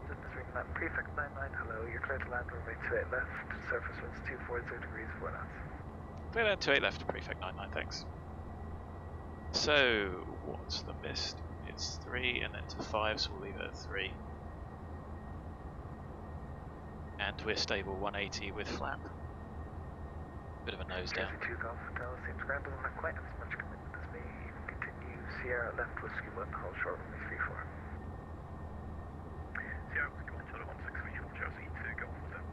Just reading that. Prefect 99, hello, you're clear to land runway 28 left, surface winds 240 degrees 4 knots. Clear land 28 left, Prefect 99, thanks. So, what's the mist? It's 3 and then to 5, so we'll leave it at 3. And we're stable 180 with flap. Bit of a nose down. 2 Golf Hotel seems ground doesn't have quite as much commitment as me. You can continue Sierra left whiskey 1, hold short runway 34. Sierra whiskey 1, total 1634, Chelsea 2 Golf Hotel.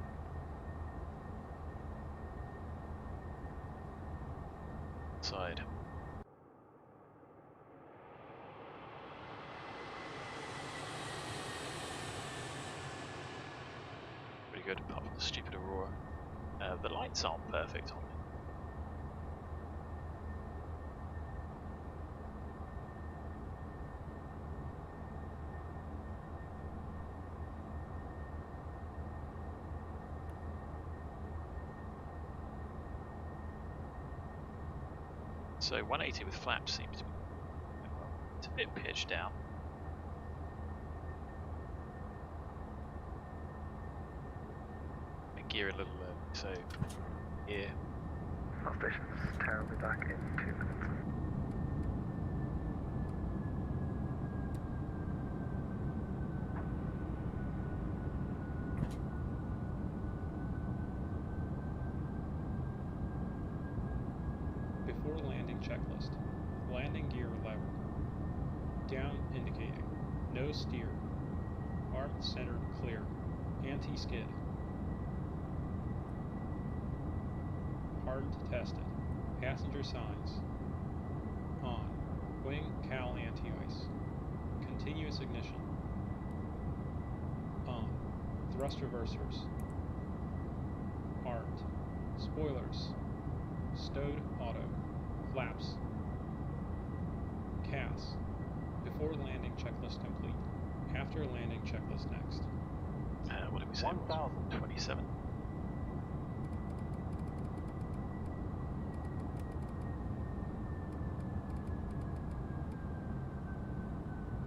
Side. Pretty good, apart from the stupid aurora. The lights aren't perfect on it. So 180 with flaps seems to be, well, it's a bit pitched down. And gear a little early, so here. Our station's terribly back in 2 minutes. Before landing checklist. Landing gear lever. Down indicating. No steer. Arm centered clear. Anti-skid. Hardened tested. Passenger signs. On. Wing cowl anti-ice. Continuous ignition. On. Thrust reversers. Armed. Spoilers. Stowed auto. Flaps. CAS. Before landing checklist complete. After landing checklist next. What did we say? 27.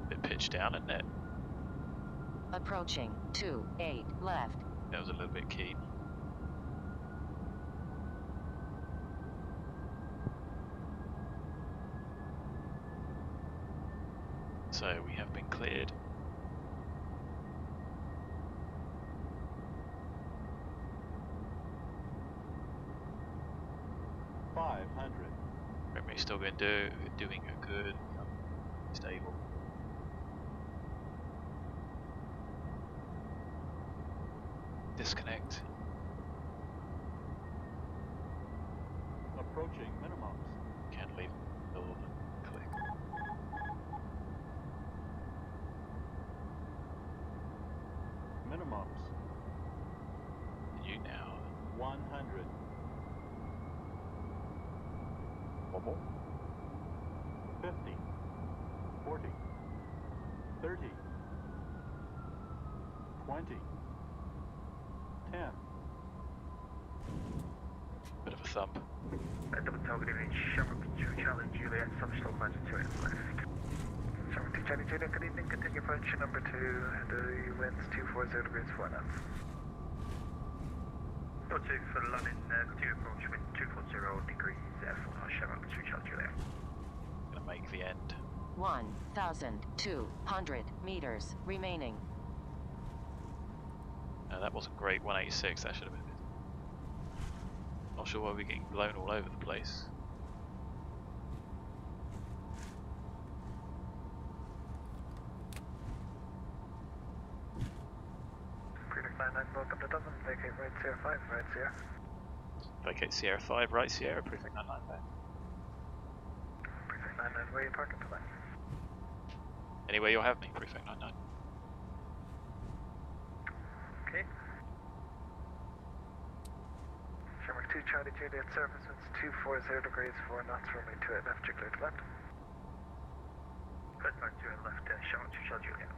Bit pitched down, isn't it? Approaching 28 left. That was a little bit keen. So we have been cleared. We're still going to doing a good, stable. Disconnect. Approaching minimums. Can't leave the door click. Minimums. You now. 100. One more. 50. 40. 30. 20. 10. Bit of a thump. Double target in Shamrock 2 Charlie Juliet, substall measure 2 in left. Shamrock 2 Charlie Juliet, good evening, continue approach number 2, the winds 240 degrees 4 knots. Number 2 for London, continue approach wind 240 degrees 4 knots, Shamrock 2 Charlie Juliet. Gonna make the end. 1,200 meters remaining. No, that wasn't great. 186. That should have been good. Not sure why we're getting blown all over the place. Prefect 99, welcome to Dublin. Vacate right Sierra 5, right Sierra. Vacate Sierra 5, right Sierra, Prefect 99 back. Prefect 99, where are you parking for that? Anywhere you'll have me, Prefect 99. Okay. Shamrock 2 Charlie Juliet, surface winds 240 degrees 4 knots, runway 28 left, clear to left. Good back to your left, Shamrock 2 Charlie Juliet.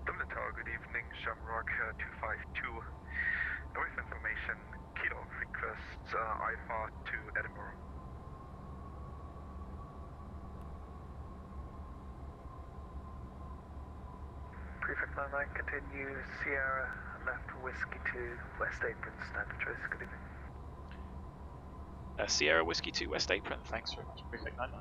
Dublin Tower, good evening, Shamrock 252. With information, Kilo requests IFA to Edinburgh. Prefect 99, continue Sierra left Whiskey 2 West Apron, standard choice, good evening. Sierra Whiskey 2 West Apron, thanks very much, Prefect 99.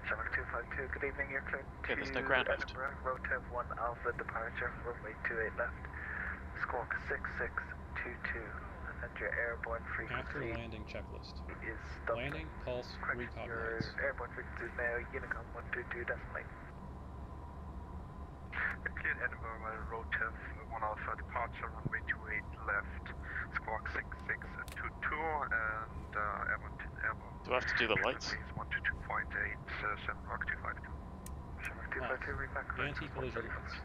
Shamrock 252, good evening, you're clear Yeah, there's no ground left. Edinburgh, Rotev 1 Alpha departure, runway 28 left, squawk 6622, and your airborne After frequency landing checklist. is Dublin. Landing pulse recog Your lights. airborne frequency is now Unicom 122 decimal 8. Cleared Edinburgh, Rotev 1 Alpha departure, runway 28 left, squawk 6622, and airborne. Do I have to do the lights? 122.8, Shamrock 252. Shamrock 252, repack. Anti-collision lights.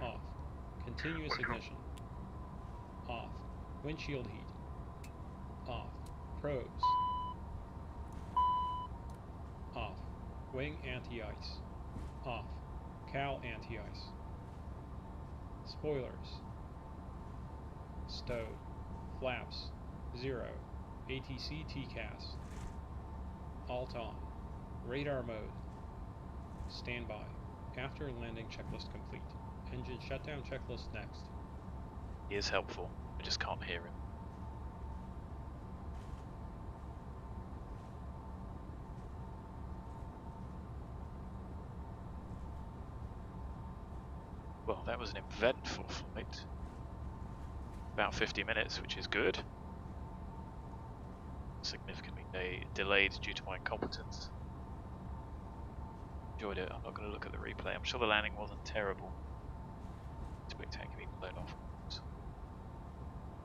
Off. Continuous ignition. Off. Windshield heat. Off. Probes. Off. Wing anti-ice. Off. Cal anti-ice. Spoilers. Stowed. Flaps. 0. ATC TCAS. Alt on. Radar mode. Standby. After landing checklist complete. Engine shutdown checklist next. He is helpful, I just can't hear him. Well, that was an eventful flight. About 50 minutes, which is good. Significantly delayed due to my incompetence. Enjoyed it. I'm not going to look at the replay. I'm sure the landing wasn't terrible. Spectacularly blown off.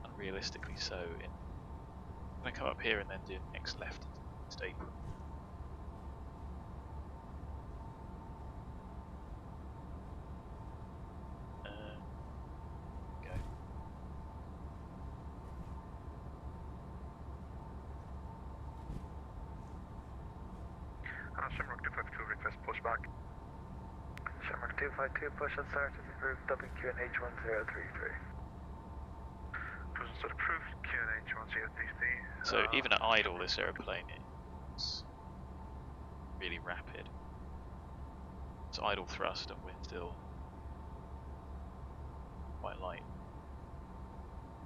Unrealistically so. I'm going to come up here and then do next left state. Shamrock 252 request pushback. Shamrock 252 push and start is approved WQNH 1033. Push and start approved QNH 1033. So even at idle this aeroplane is really rapid. It's idle thrust and we're still quite light.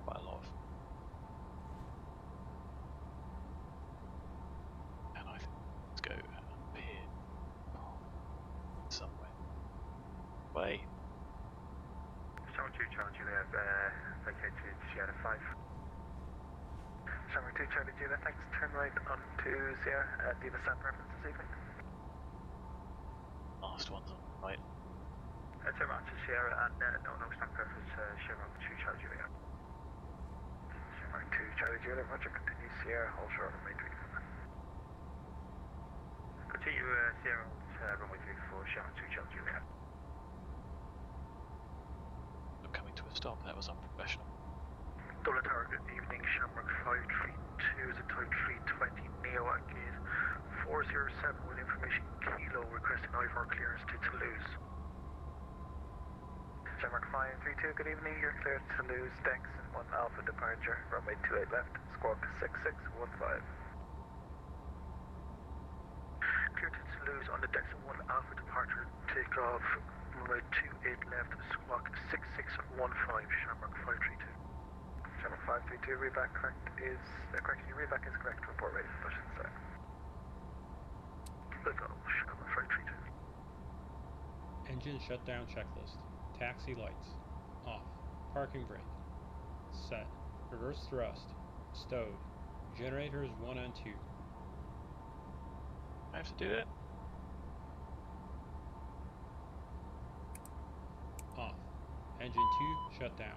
Quite a lot of. And I think let's go up here somewhere. Way. Shamrock 2 Charlie Juliet, vacate to Sierra 5. Shamrock 2 Charlie Juliet, thanks. Turn right onto Sierra. Do you have a stand preference this evening? Last one's on the right. Turn right to Sierra and no stand preference, Shamrock 2 Charlie Juliet. Shamrock 2 Charlie Juliet, Roger, continue Sierra, hold short runway 34. Continue Sierra, runway 34, Shamrock 2 Charlie Juliet. I'm coming to a stop, that was unprofessional. Dublin target evening, Shamrock 532 is a type 320 Neo at gate 407 with information kilo requesting IVR clearance to Toulouse. Shamrock 532, good evening, you're cleared to Toulouse, decks and 1 Alpha departure, runway 28 left, squawk 6615. Cleared to Toulouse on the decks and 1 Alpha departure, takeoff, runway 28 left, squawk 6615, Shamrock 532. Shamrock 532, reback correct is, correction, your reback is correct, report ready for push and start. LELDO, Shamrock 532. Engine shutdown checklist. Taxi lights. Off. Parking brake. Set. Reverse thrust. Stowed. Generators 1 and 2. I have to do that? Off. Engine 2 shut down.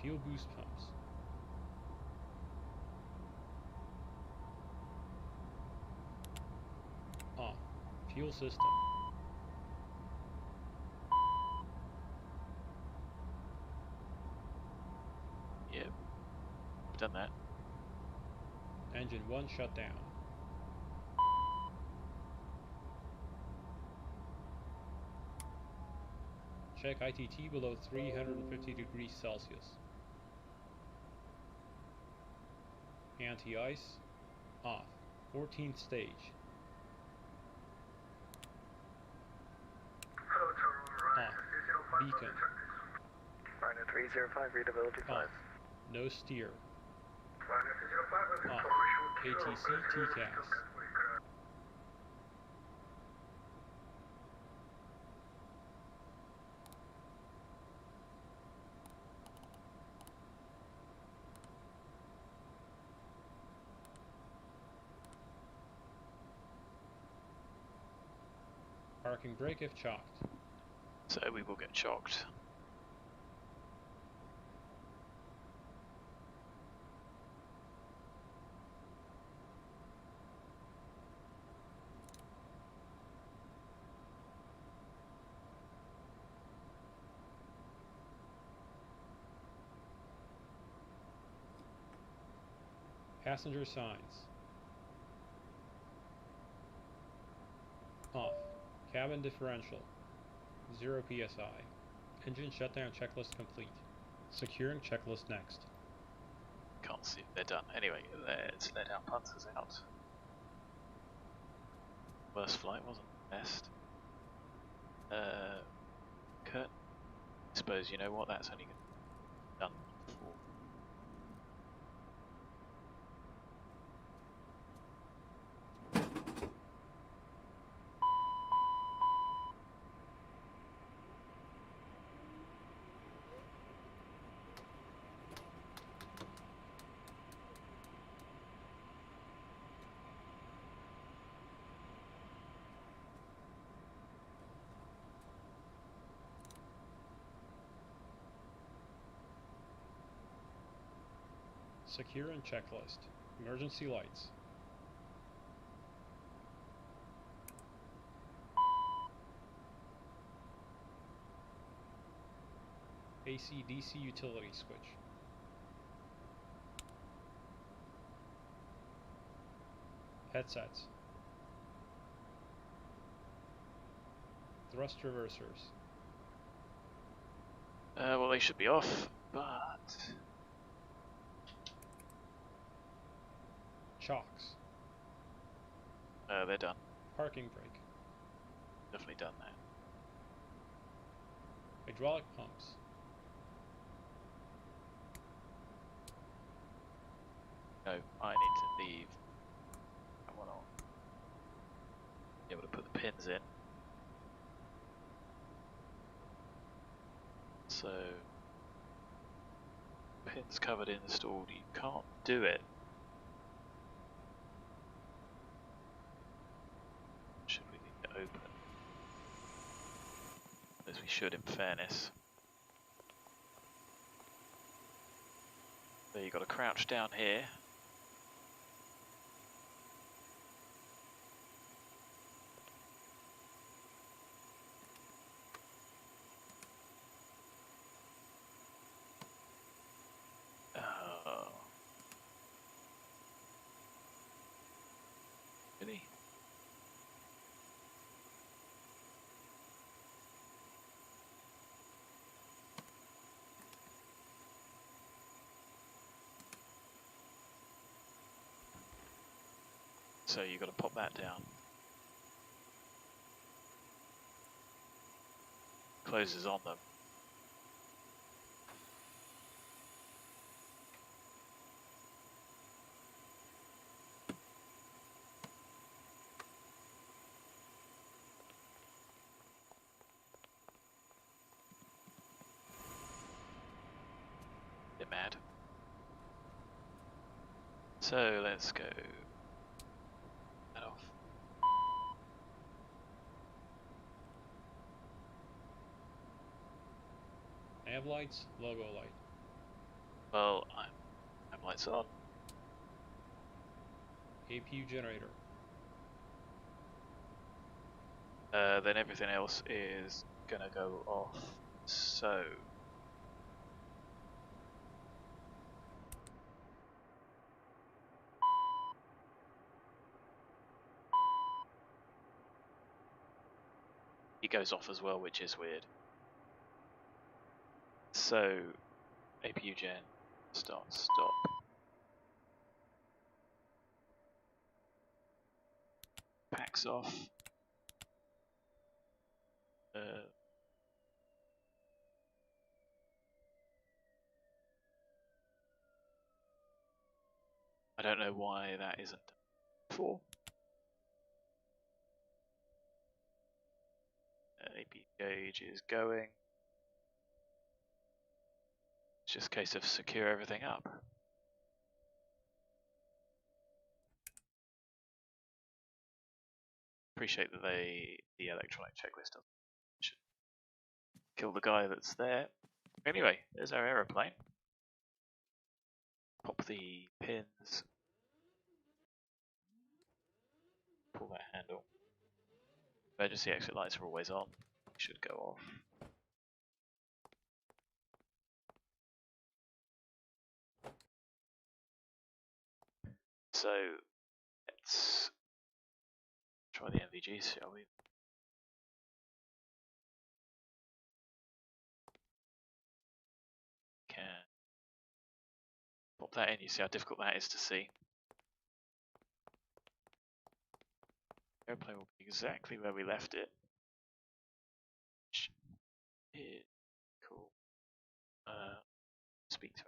Fuel boost pumps. Off. Fuel system. Yep. Done that. Engine 1 shut down. Check ITT below 350 degrees Celsius. Anti-ice. Off. 14th stage. Off. Beacon. Rhino 305, readability 5. Off. No steer. Off. ATC TCAS. Parking brake if chocked. So we will get chocked. Passenger signs. Off. Cabin differential. 0 psi. Engine shutdown checklist complete. Securing checklist next. Can't see if they're done. Anyway, let's let our punters out. Worst flight wasn't the best. Kurt, I suppose you know what, that's only done before. Secure and checklist. Emergency lights. AC/DC utility switch. Headsets. Thrust reversers. Well, they should be off, but Chocks. they're done. Parking brake. Definitely done that. Hydraulic pumps. No, I need to leave that one on. Be able to put the pins in. So, pins covered, installed. You can't do it. Should we leave it open? As we should, in fairness. So you've got to crouch down here. Really? So you've got to pop that down. Closes on them. Bit mad. So let's go. That off. Nav lights, logo light. Well, I have lights on. APU generator. Then everything else is gonna go off. So it goes off as well, which is weird. So APU gen, stop. Packs off. I don't know why that isn't before. APU gauge is going. It's just a case of secure everything up. Appreciate that the electronic checklist doesn't kill the guy that's there. Anyway, there's our aeroplane. Pop the pins. Pull that handle. Emergency exit lights are always on. Should go off. So let's try the NVGs, shall we? Can pop that in, you see how difficult that is to see. Airplane will be exactly where we left it. Cool. Speak to it.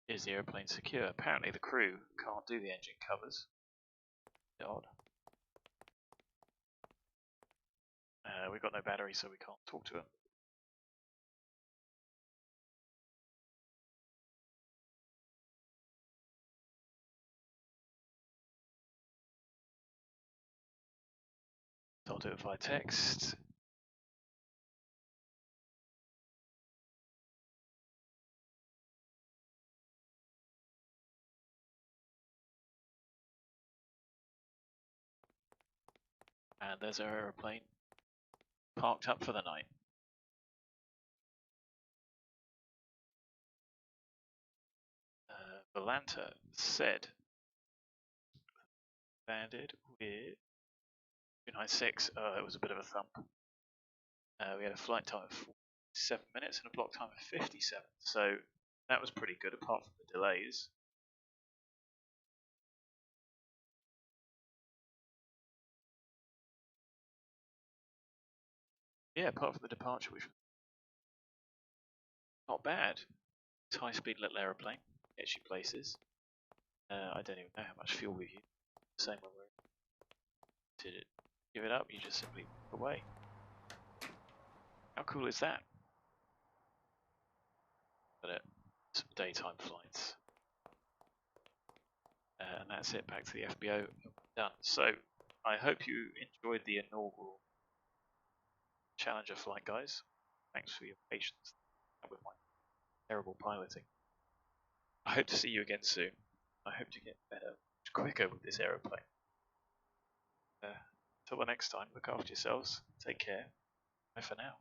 Is the airplane secure? Apparently the crew can't do the engine covers. Bit odd. We've got no battery, so we can't talk to it. So I'll do it via text. And there's our aeroplane parked up for the night. Volanta said landed with 296. It was a bit of a thump. We had a flight time of 47 minutes and a block time of 57. So that was pretty good apart from the delays. Yeah, apart from the departure, which was not bad. It's high-speed little aeroplane, gets you places. I don't even know how much fuel we used. Same when we're to give it up, you just simply walk away. How cool is that? But some daytime flights. And that's it, back to the FBO, done. So, I hope you enjoyed the inaugural Challenger flight, guys. Thanks for your patience with my terrible piloting. I hope to see you again soon. I hope to get better, much quicker with this aeroplane. Till the next time, look after yourselves, take care, bye for now.